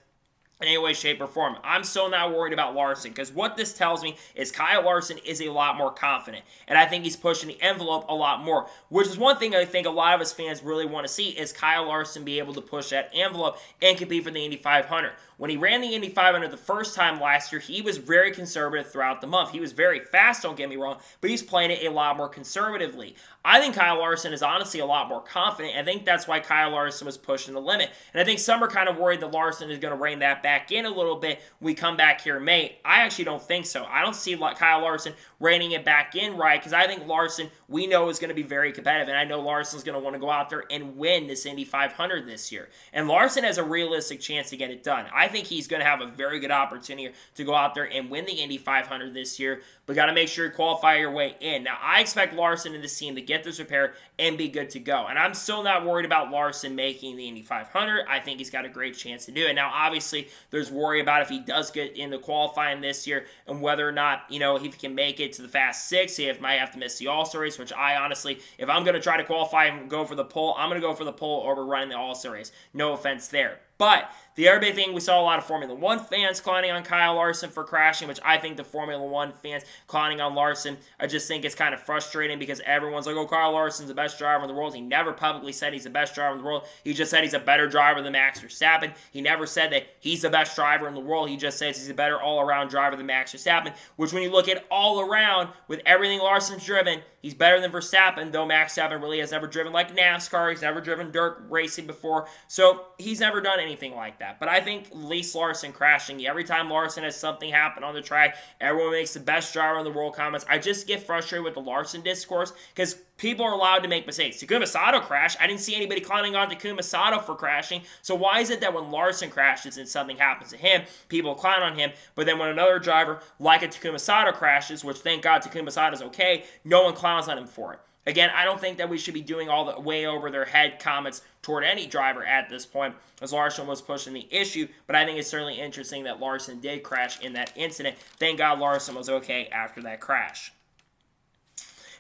in any way, shape, or form. I'm still not worried about Larson because what this tells me is Kyle Larson is a lot more confident. And I think he's pushing the envelope a lot more, which is one thing I think a lot of us fans really want to see is Kyle Larson be able to push that envelope and compete for the Indy 500. When he ran the Indy 500 the first time last year, he was very conservative throughout the month. He was very fast, don't get me wrong, but he's playing it a lot more conservatively. I think Kyle Larson is honestly a lot more confident. I think that's why Kyle Larson was pushing the limit. And I think some are kind of worried that Larson is going to rein that back in a little bit when we come back here in May. I actually don't think so. I don't see Kyle Larson reining it back in right because I think Larson, we know, is going to be very competitive. And I know Larson's going to want to go out there and win this Indy 500 this year. And Larson has a realistic chance to get it done. I think he's going to have a very good opportunity to go out there and win the Indy 500 this year, but got to make sure you qualify your way in. Now, I expect Larson and this team to get this repair and be good to go. And I'm still not worried about Larson making the Indy 500. I think he's got a great chance to do it. Now, obviously, there's worry about if he does get into qualifying this year and whether or not, if he can make it to the Fast Six. He might have to miss the All-Star race, which I honestly, if I'm going to try to qualify and go for the pole, I'm going to go for the pole over running the All-Star race. No offense there. But the other big thing, we saw a lot of Formula 1 fans clowning on Kyle Larson for crashing, which I think the Formula 1 fans clowning on Larson, I just think it's kind of frustrating because everyone's like, oh, Kyle Larson's the best driver in the world. He never publicly said he's the best driver in the world. He just said he's a better driver than Max Verstappen. He never said that he's the best driver in the world. He just says he's a better all-around driver than Max Verstappen, which when you look at all around with everything Larson's driven, he's better than Verstappen, though Max Verstappen really has never driven like NASCAR. He's never driven dirt racing before, so he's never done anything like that. But I think at least Larson crashing, every time Larson has something happen on the track, everyone makes the best driver in the world comments. I just get frustrated with the Larson discourse because people are allowed to make mistakes. Takuma Sato crashed. I didn't see anybody clowning on Takuma Sato for crashing. So why is it that when Larson crashes and something happens to him, people clown on him, but then when another driver like a Takuma Sato crashes, which thank God Takuma Sato's okay, no one clowns on him for it? Again, I don't think that we should be doing all the way over their head comments toward any driver at this point, as Larson was pushing the issue, but I think it's certainly interesting that Larson did crash in that incident. Thank God Larson was okay after that crash.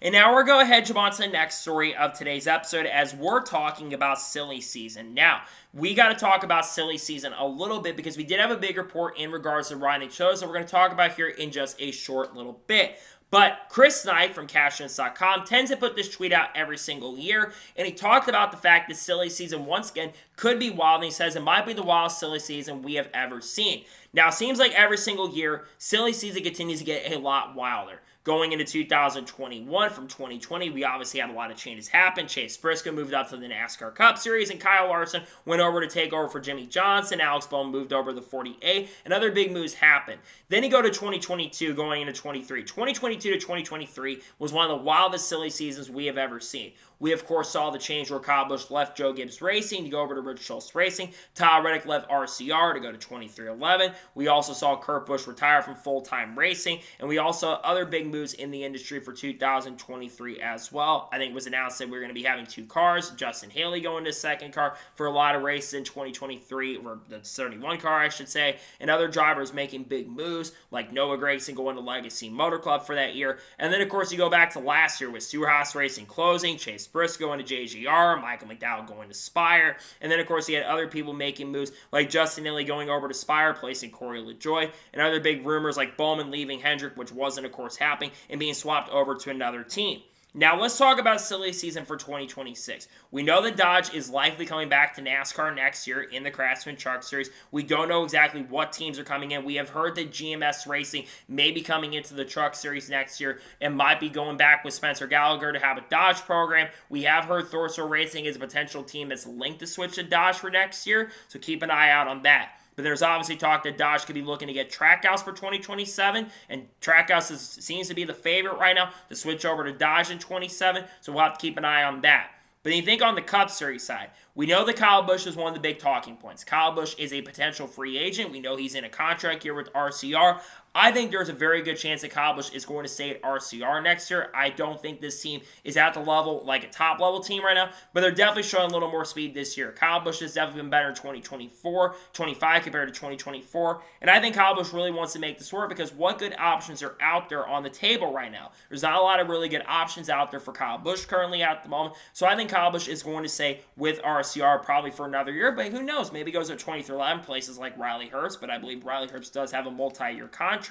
And now we're going to head on to the next story of today's episode as we're talking about silly season. Now, we got to talk about silly season a little bit because we did have a big report in regards to Rodney Childers that we're going to talk about here in just a short little bit. But Chris Knight from CashIns.com tends to put this tweet out every single year, and he talked about the fact that silly season, once again, could be wild, and he says it might be the wildest silly season we have ever seen. Now, it seems like every single year, silly season continues to get a lot wilder. Going into 2021 from 2020, we obviously had a lot of changes happen. Chase Briscoe moved up to the NASCAR Cup Series, and Kyle Larson went over to take over for Jimmy Johnson. Alex Bowman moved over to the 40A, and other big moves happened. Then you go to 2022, going into 23. 2022 to 2023 was one of the wildest silly seasons we have ever seen. We, of course, saw the change where Kyle Busch left Joe Gibbs Racing to go over to Rich Schultz Racing. Tyler Reddick left RCR to go to 2311. We also saw Kurt Busch retire from full-time racing, and we also saw other big moves in the industry for 2023 as well. I think it was announced that we're going to be having 2 cars. Justin Haley going to second car for a lot of races in 2023, or the 31 car, I should say, and other drivers making big moves, like Noah Gragson going to Legacy Motor Club for that year. And then, of course, you go back to last year with Stu Haas Racing closing, Chase Briscoe going to JGR, Michael McDowell going to Spire, and then, of course, he had other people making moves, like Justin Haley going over to Spire, placing Corey LaJoie, and other big rumors like Bowman leaving Hendrick, which wasn't, of course, happening, and being swapped over to another team. Now, let's talk about silly season for 2026. We know that Dodge is likely coming back to NASCAR next year in the Craftsman Truck Series. We don't know exactly what teams are coming in. We have heard that GMS Racing may be coming into the Truck Series next year and might be going back with Spencer Gallagher to have a Dodge program. We have heard Thorso Racing is a potential team that's linked to switch to Dodge for next year, so keep an eye out on that. But there's obviously talk that Dodge could be looking to get Trackhouse for 2027, and Trackhouse seems to be the favorite right now to switch over to Dodge in 27, so we'll have to keep an eye on that. But you think on the Cup Series side, We know that Kyle Busch is one of the big talking points. Kyle Busch is a potential free agent. We know he's in a contract here with RCR. I think there's a very good chance that Kyle Busch is going to stay at RCR next year. I don't think this team is at the level, like a top-level team right now, but they're definitely showing a little more speed this year. Kyle Busch has definitely been better in 2024, 25 compared to 2024, and I think Kyle Busch really wants to make this work because what good options are out there on the table right now? There's not a lot of really good options out there for Kyle Busch currently at the moment, so I think Kyle Busch is going to stay with RCR probably for another year, but who knows? Maybe he goes to 20-11 places like Riley Herbst, but I believe Riley Herbst does have a multi-year contract.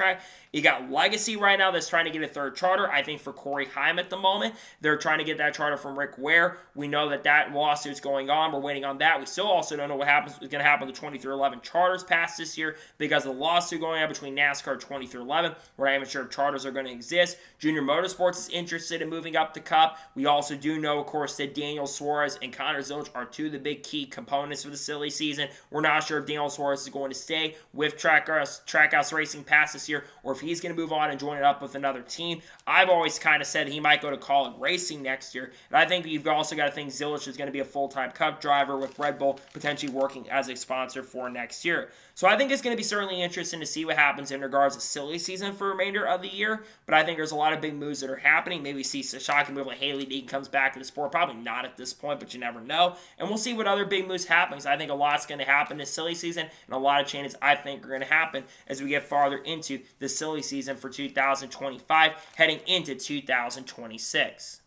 You got Legacy right now that's trying to get a third charter. I think for Corey Heim at the moment, they're trying to get that charter from Rick Ware. We know that lawsuit's going on. We're waiting on that. We still also don't know what is going to happen with the 20-11 charters passed this year because of the lawsuit going on between NASCAR 20-11. We're not even sure if charters are going to exist. Junior Motorsports is interested in moving up the Cup. We also do know, of course, that Daniel Suarez and Connor Zilisch are two of the big key components for the silly season. We're not sure if Daniel Suarez is going to stay with Trackhouse Racing past this year or if he's going to move on and join it up with another team. I've always kind of said he might go to Collin Racing next year. And I think you've also got to think Zilisch is going to be a full-time Cup driver with Red Bull potentially working as a sponsor for next year. So I think it's going to be certainly interesting to see what happens in regards to silly season for the remainder of the year. But I think there's a lot of big moves that are happening. Maybe see a shocking move like Haley Deegan comes back to the sport. Probably not at this point, but you never know. And we'll see what other big moves happen. Because I think a lot's going to happen this silly season. And a lot of changes I think are going to happen as we get farther into the silly season for 2025 heading into 2026.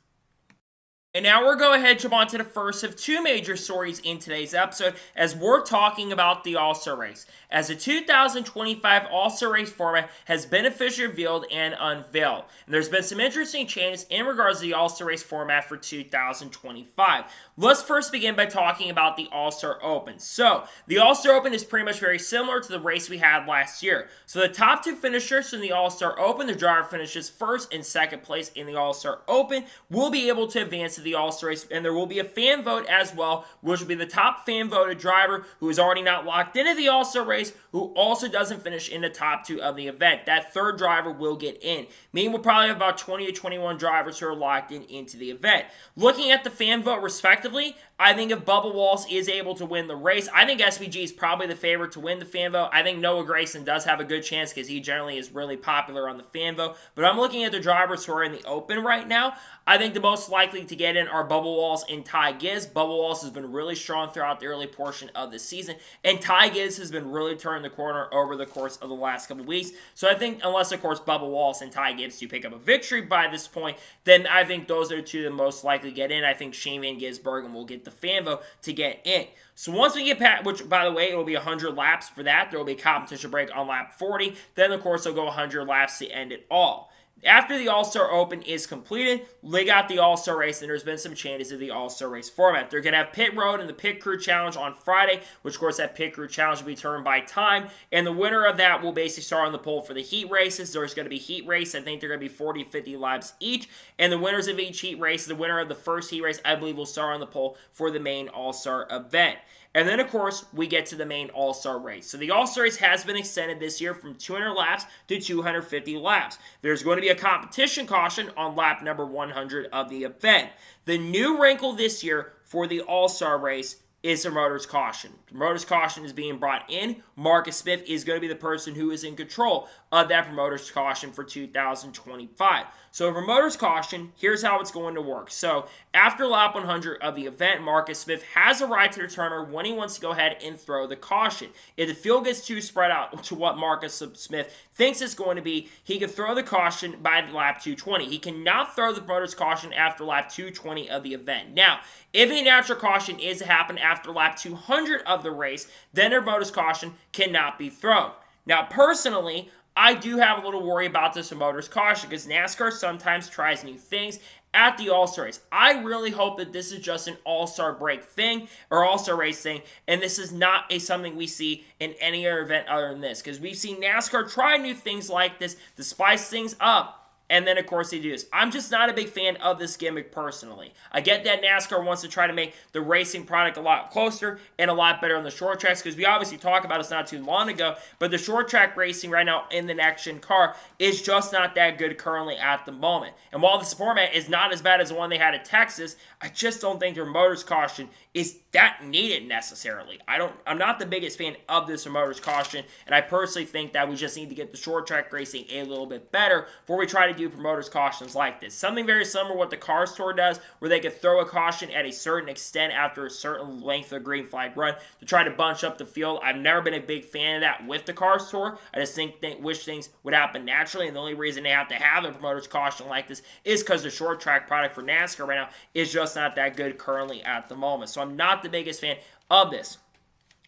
And now we're going to go ahead and jump on to the first of two major stories in today's episode as we're talking about the AllStar race. As the 2025 AllStar race format has been officially revealed and unveiled. And there's been some interesting changes in regards to the AllStar race format for 2025. Let's first begin by talking about the AllStar Open. So, the AllStar Open is pretty much very similar to the race we had last year. So, the top two finishers in the AllStar Open, the driver finishes first and second place in the AllStar Open, will be able to advance to the AllStar race, and there will be a fan vote as well, which will be the top fan voted driver who is already not locked into the AllStar race, who also doesn't finish in the top two of the event. That third driver will get in. Meaning we'll probably have about 20 to 21 drivers who are locked into the event. Looking at the fan vote respectively, I think if Bubba Wallace is able to win the race, I think SVG is probably the favorite to win the fan vote. I think Noah Gragson does have a good chance because he generally is really popular on the fan vote. But I'm looking at the drivers who are in the Open right now. I think the most likely to get in are Bubba Wallace and Ty Gibbs. Bubba Wallace has been really strong throughout the early portion of the season, and Ty Gibbs has been really turning the corner over the course of the last couple weeks. So I think, unless of course Bubba Wallace and Ty Gibbs do pick up a victory by this point, then I think those are the two that most likely get in. I think Shane Van Gisbergen will get the fan vote to get in. So once we get past, which by the way, it will be 100 laps for that. There will be a competition break on lap 40. Then of course they'll go 100 laps to end it all. After the AllStar Open is completed, they got the AllStar race, and there's been some changes to the AllStar race format. They're going to have Pit Road and the Pit Crew Challenge on Friday, which of course that Pit Crew Challenge will be determined by time, and the winner of that will basically start on the pole for the heat races. There's going to be heat race. I think they're going to be 40, 50 laps each, and the winners of each heat race, the winner of the first heat race, I believe will start on the pole for the main AllStar event. And then, of course, we get to the main AllStar race. So the AllStar race has been extended this year from 200 laps to 250 laps. There's going to be a competition caution on lap number 100 of the event. The new wrinkle this year for the AllStar race is the promoter's caution. The promoter's caution is being brought in. Marcus Smith is going to be the person who is in control of that promoter's caution for 2025. So promoter's caution, here's how it's going to work. So after lap 100 of the event, Marcus Smith has a right to determine when he wants to go ahead and throw the caution. If the field gets too spread out to what Marcus Smith thinks it's going to be, he can throw the caution by lap 220. He cannot throw the promoter's caution after lap 220 of the event. Now, if a natural caution is to happen after lap 200 of the race, then the promoter's caution cannot be thrown. Now, personally, I do have a little worry about this promoter's caution because NASCAR sometimes tries new things at the AllStar race. I really hope that this is just an AllStar break thing or AllStar race thing, and this is not something we see in any other event other than this, because we've seen NASCAR try new things like this to spice things up. And then, of course, they do this. I'm just not a big fan of this gimmick personally. I get that NASCAR wants to try to make the racing product a lot closer and a lot better on the short tracks, because we obviously talked about this not too long ago, but the short track racing right now in the NextG Car is just not that good currently at the moment. And while this format is not as bad as the one they had at Texas, I just don't think their promoter's caution is that needed necessarily. I'm not the biggest fan of this promoter's caution, and I personally think that we just need to get the short track racing a little bit better before we try to do promoter's cautions like this. Something very similar to what the car store does, where they could throw a caution at a certain extent after a certain length of green flag run to try to bunch up the field. I've never been a big fan of that with the car store. I just wish things would happen naturally, and the only reason they have to have a promoter's caution like this is because the short track product for NASCAR right now is just not that good currently at the moment. So I'm not the biggest fan of this.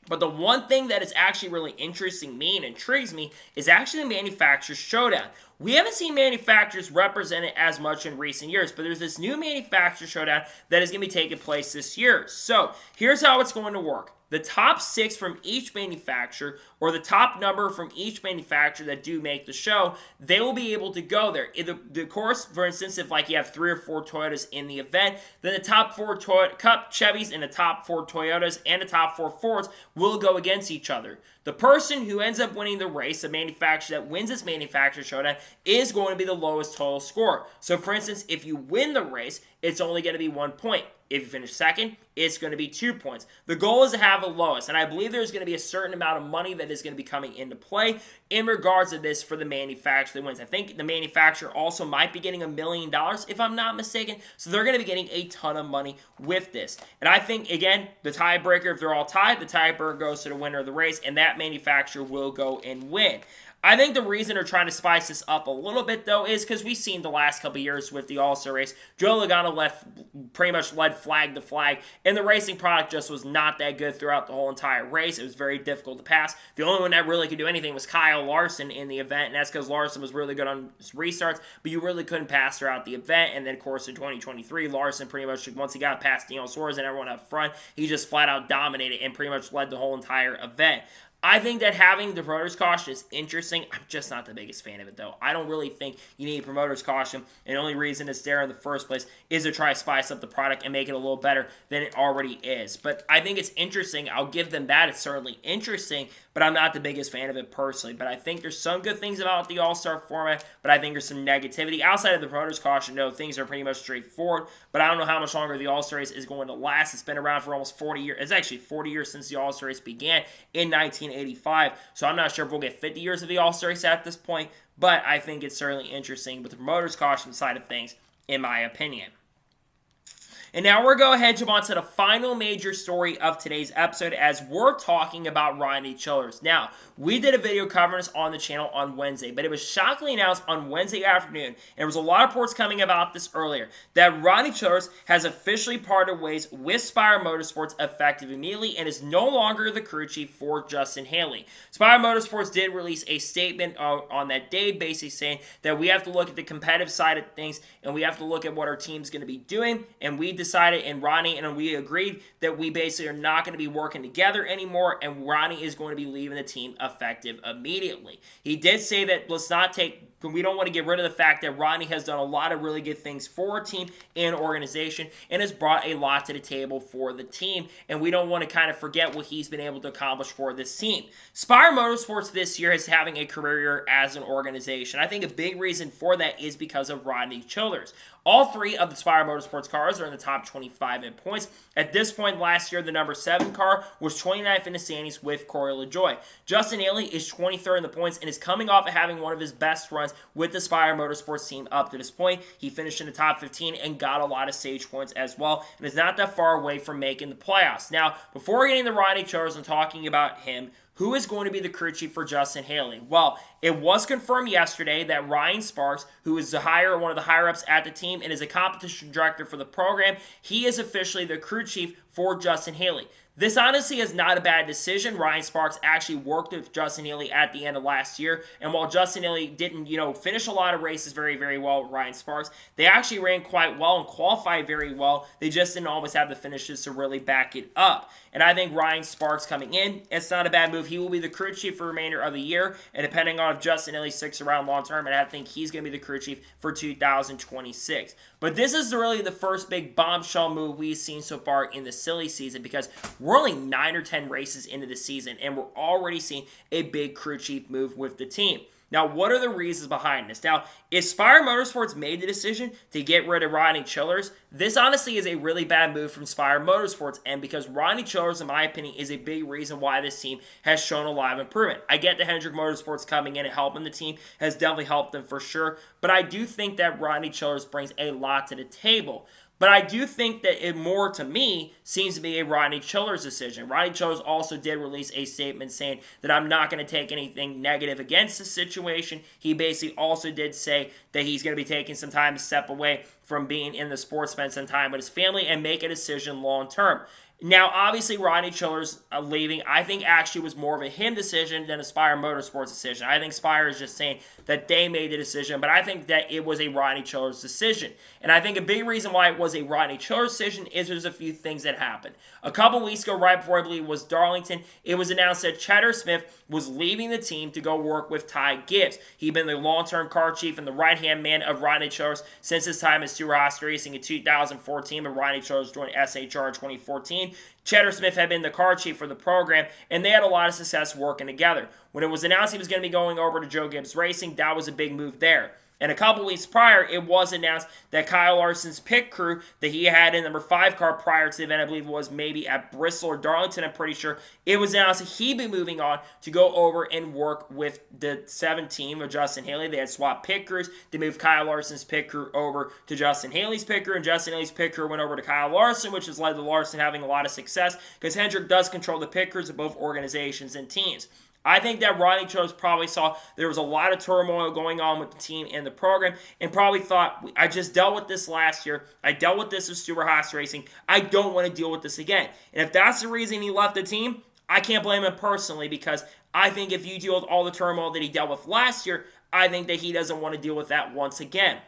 But the one thing that is actually really interesting me and intrigues me is actually the manufacturer's showdown. We haven't seen manufacturers represented as much in recent years, but there's this new manufacturer showdown that is going to be taking place this year. So here's how it's going to work. The top 6 from each manufacturer, or the top number from each manufacturer that do make the show, they will be able to go there. Of course, for instance, if like you have 3 or 4 Toyotas in the event, then the top 4 Cup Chevys and the top 4 Toyotas and the top 4 Fords will go against each other. The person who ends up winning the race, the manufacturer that wins this manufacturer showdown, is going to be the lowest total score. So for instance, if you win the race, it's only going to be 1 point. If you finish second, it's going to be 2 points. The goal is to have the lowest, and I believe there's going to be a certain amount of money that is going to be coming into play in regards to this for the manufacturer that wins. I think the manufacturer also might be getting $1 million, if I'm not mistaken, so they're going to be getting a ton of money with this. And I think, again, the tiebreaker, if they're all tied, the tiebreaker goes to the winner of the race, and that manufacturer will go and win. I think the reason they're trying to spice this up a little bit, though, is because we've seen the last couple years with the AllStar race, Joe Logano pretty much led flag to flag, and the racing product just was not that good throughout the whole entire race. It was very difficult to pass. The only one that really could do anything was Kyle Larson in the event, and that's because Larson was really good on restarts, but you really couldn't pass throughout the event. And then, of course, in 2023, Larson pretty much, once he got past Daniel Suarez and everyone up front, he just flat out dominated and pretty much led the whole entire event. I think that having the promoter's caution is interesting. I'm just not the biggest fan of it, though. I don't really think you need a promoter's caution, and the only reason it's there in the first place is to try to spice up the product and make it a little better than it already is. But I think it's interesting. I'll give them that. It's certainly interesting, but I'm not the biggest fan of it personally. But I think there's some good things about the AllStar format, but I think there's some negativity. Outside of the promoter's caution, no, things are pretty much straightforward, but I don't know how much longer the AllStar race is going to last. It's been around for almost 40 years. It's actually 40 years since the AllStar race began in 1985, so I'm not sure if we'll get 50 years of the AllStar race at this point, but I think it's certainly interesting with the promoter's caution side of things, in my opinion. And now we're going to go ahead and jump on to the final major story of today's episode as we're talking about Rodney Childers. Now, we did a video covering this on the channel on Wednesday, but it was shockingly announced on Wednesday afternoon, and there was a lot of reports coming about this earlier, that Rodney Childers has officially parted ways with Spire Motorsports effective immediately and is no longer the crew chief for Justin Haley. Spire Motorsports did release a statement on that day basically saying that we have to look at the competitive side of things and we have to look at what our team's going to be doing, and we decided, and Rodney and we agreed that we basically are not going to be working together anymore, and Rodney is going to be leaving the team effective immediately. He did say that we don't want to get rid of the fact that Rodney has done a lot of really good things for our team and organization and has brought a lot to the table for the team, and we don't want to kind of forget what he's been able to accomplish for this team. Spire Motorsports this year is having a career year as an organization. I think a big reason for that is because of Rodney Childers. All 3 of the Spire Motorsports cars are in the top 25 in points. At this point last year, the number 7 car was 29th in the standings with Corey LaJoie. Justin Haley is 23rd in the points and is coming off of having one of his best runs with the Spire Motorsports team up to this point. He finished in the top 15 and got a lot of stage points as well, and is not that far away from making the playoffs. Now, before getting to Rodney Childers and talking about him, who is going to be the crew chief for Justin Haley? Well, it was confirmed yesterday that Ryan Sparks, who is one of the higher-ups at the team and is a competition director for the program, he is officially the crew chief for Justin Haley. This honestly is not a bad decision. Ryan Sparks actually worked with Justin Haley at the end of last year, and while Justin Haley didn't, finish a lot of races very, very well with Ryan Sparks, they actually ran quite well and qualified very well. They just didn't always have the finishes to really back it up. And I think Ryan Sparks coming in, it's not a bad move. He will be the crew chief for the remainder of the year, and depending on if Justin Haley sticks around long term, and I think he's going to be the crew chief for 2026. But this is really the first big bombshell move we've seen so far in the silly season, because we're only 9 or 10 races into the season, and we're already seeing a big crew chief move with the team. Now, what are the reasons behind this? Now, if Spire Motorsports made the decision to get rid of Rodney Childers, this honestly is a really bad move from Spire Motorsports, and because Rodney Childers, in my opinion, is a big reason why this team has shown a lot of improvement. I get the Hendrick Motorsports coming in and helping the team has definitely helped them for sure, but I do think that Rodney Childers brings a lot to the table. But I do think that it more, to me, seems to be a Rodney Childers decision. Rodney Childers also did release a statement saying that I'm not going to take anything negative against the situation. He basically also did say that he's going to be taking some time to step away from being in the sport, spend some time with his family, and make a decision long term. Now, obviously, Rodney Childers leaving, I think actually was more of a him decision than a Spire Motorsports decision. I think Spire is just saying that they made the decision, but I think that it was a Rodney Childers decision. And I think a big reason why it was a Rodney Childers decision is there's a few things that happened. A couple weeks ago, right before I believe it was Darlington, it was announced that Cheddar Smith was leaving the team to go work with Ty Gibbs. He'd been the long-term car chief and the right-hand man of Rodney Childers since his time at Supercars Racing in 2014, when Rodney Childers joined SHR in 2014. Cheddar Smith had been the car chief for the program, and they had a lot of success working together. When it was announced he was going to be going over to Joe Gibbs Racing, that was a big move there. And a couple weeks prior, it was announced that Kyle Larson's pit crew that he had in number 5 car prior to the event, I believe it was maybe at Bristol or Darlington, I'm pretty sure, it was announced that he'd be moving on to go over and work with the 7 team of Justin Haley. They had swapped pit crews. They moved Kyle Larson's pit crew over to Justin Haley's pit crew, and Justin Haley's pit crew went over to Kyle Larson, which has led to Larson having a lot of success because Hendrick does control the pit crews of both organizations and teams. I think that Rodney Childers probably saw there was a lot of turmoil going on with the team and the program and probably thought, I just dealt with this last year. I dealt with this with Supercars Racing. I don't want to deal with this again. And if that's the reason he left the team, I can't blame him personally, because I think if you deal with all the turmoil that he dealt with last year, I think that he doesn't want to deal with that once again.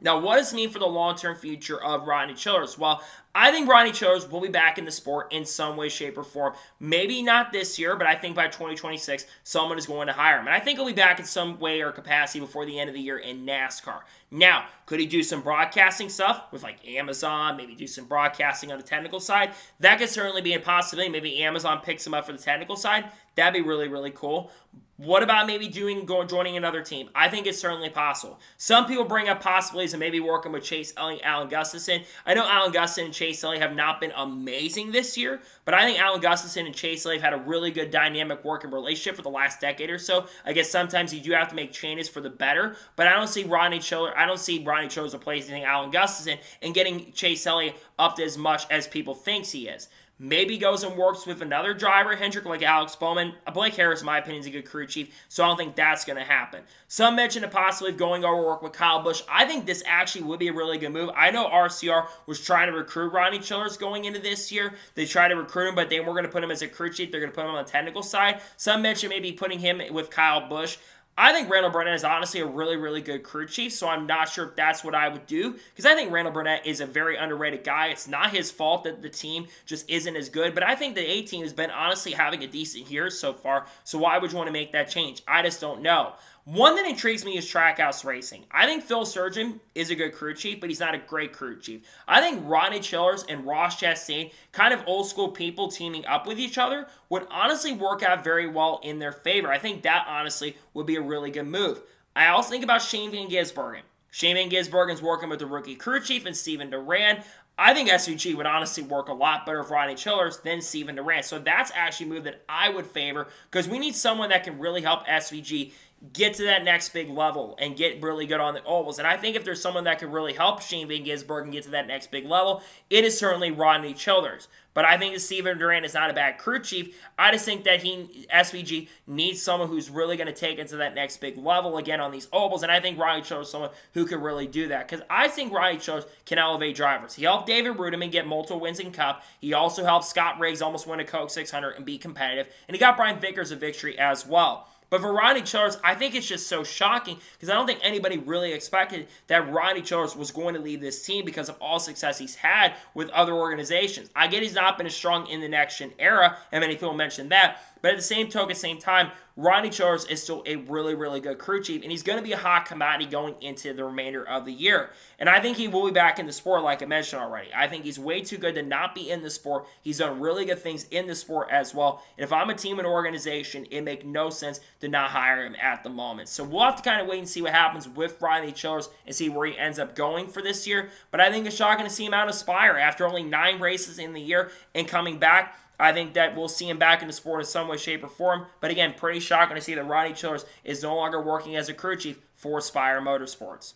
Now, what does this mean for the long-term future of Rodney Childers? Well, I think Rodney Childers will be back in the sport in some way, shape, or form. Maybe not this year, but I think by 2026, someone is going to hire him. And I think he'll be back in some way or capacity before the end of the year in NASCAR. Now, could he do some broadcasting stuff with like Amazon, maybe do some broadcasting on the technical side? That could certainly be a possibility. Maybe Amazon picks him up for the technical side. That'd be really, really cool. What about maybe joining another team? I think it's certainly possible. Some people bring up possibilities of maybe working with Chase Elliott, Alan Gustafson. I know Alan Gustafson and Chase Elliott have not been amazing this year, but I think Alan Gustafson and Chase Elliott have had a really good dynamic working relationship for the last decade or so. I guess sometimes you do have to make changes for the better, but I don't see Rodney Childers replacing Alan Gustafson and getting Chase Elliott up to as much as people think he is. Maybe goes and works with another driver, Hendrick, like Alex Bowman. Blake Harris, in my opinion, is a good crew chief, so I don't think that's going to happen. Some mentioned possibly going over work with Kyle Busch. I think this actually would be a really good move. I know RCR was trying to recruit Rodney Childers going into this year. They tried to recruit him, but they weren't going to put him as a crew chief. They're going to put him on the technical side. Some mentioned maybe putting him with Kyle Busch. I think Randall Burnett is honestly a really, really good crew chief, so I'm not sure if that's what I would do, because I think Randall Burnett is a very underrated guy. It's not his fault that the team just isn't as good, but I think the A team has been honestly having a decent year so far, so why would you want to make that change? I just don't know. One that intrigues me is Trackhouse Racing. I think Phil Surgeon is a good crew chief, but he's not a great crew chief. I think Rodney Childers and Ross Chastain, kind of old school people teaming up with each other, would honestly work out very well in their favor. I think that honestly would be a really good move. I also think about Shane Van Gisbergen. Shane Van Gisbergen's working with the rookie crew chief and Steven Duran. I think SVG would honestly work a lot better with Rodney Childers than Steven Duran. So that's actually a move that I would favor, because we need someone that can really help SVG get to that next big level and get really good on the ovals. And I think if there's someone that could really help Shane Van Gisbergen get to that next big level, it is certainly Rodney Childers. But I think that Steven Duran is not a bad crew chief. I just think that SVG needs someone who's really going to take it to that next big level again on these ovals. And I think Rodney Childers is someone who could really do that, because I think Rodney Childers can elevate drivers. He helped David Rudiman get multiple wins in Cup. He also helped Scott Riggs almost win a Coke 600 and be competitive. And he got Brian Vickers a victory as well. But for Rodney Childers, I think it's just so shocking, because I don't think anybody really expected that Rodney Childers was going to leave this team because of all success he's had with other organizations. I get he's not been as strong in the next-gen era, and many people mentioned that, But at the same token, same time, Rodney Childers is still a really, really good crew chief, and he's going to be a hot commodity going into the remainder of the year. And I think he will be back in the sport, like I mentioned already. I think he's way too good to not be in the sport. He's done really good things in the sport as well. And if I'm a team and organization, it makes no sense to not hire him at the moment. So we'll have to kind of wait and see what happens with Rodney Childers and see where he ends up going for this year. But I think it's shocking to see him out of Spire after only 9 races in the year and coming back. I think that we'll see him back in the sport in some way, shape, or form. But again, pretty shocking to see that Rodney Childers is no longer working as a crew chief for Spire Motorsports.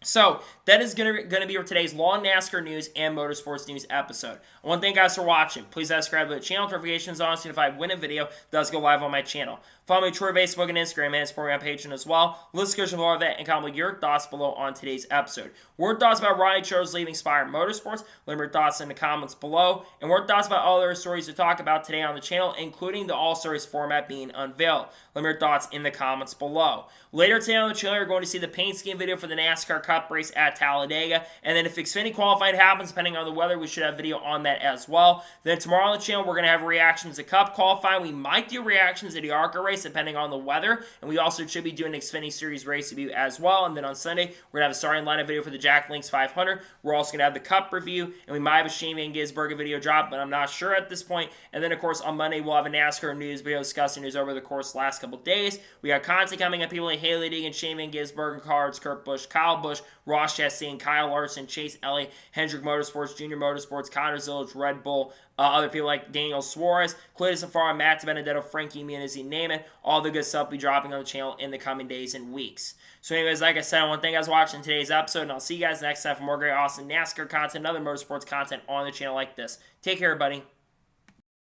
So, that is going to be for today's long NASCAR news and motorsports news episode. I want to thank you guys for watching. Please subscribe to the channel, notifications on, so if I win a video, it does go live on my channel. Follow me on Twitter, Facebook, and Instagram, and support me on Patreon as well. Let's discussion below that and comment your thoughts below on today's episode. What thoughts about Rodney Childers leaving Spire Motorsports? Let me know your thoughts in the comments below. And what thoughts about other stories to talk about today on the channel, including the AllStar format being unveiled? Let me know your thoughts in the comments below. Later today on the channel, you're going to see the paint scheme video for the NASCAR Cup race at Talladega. And then if Xfinity qualifying happens, depending on the weather, we should have a video on that as well. Then tomorrow on the channel, we're going to have reactions to Cup qualifying. We might do reactions to the ARCA race, depending on the weather. And we also should be doing an Xfinity Series race review as well. And then on Sunday, we're going to have a starting lineup video for the Jack Links 500. We're also going to have the Cup review. And we might have a Shane Van Gisbergen video drop, but I'm not sure at this point. And then, of course, on Monday, we'll have a NASCAR news video discussing news over the course of the last couple days. We got content coming up, people like Haley Deegan, Shane Van Gisbergen, Cards, Kurt Busch, Kyle Busch, Ross Chastain, Kyle Larson, Chase Elliott, Hendrick Motorsports, Junior Motorsports, Connor Zillage, Red Bull, other people like Daniel Suarez, Clayton Safari, Matt Benedetto, Frankie Muniz, you name it. All the good stuff will be dropping on the channel in the coming days and weeks. So anyways, like I said, I want to thank you guys for watching today's episode, and I'll see you guys next time for more great, awesome NASCAR content and other motorsports content on the channel like this. Take care, everybody.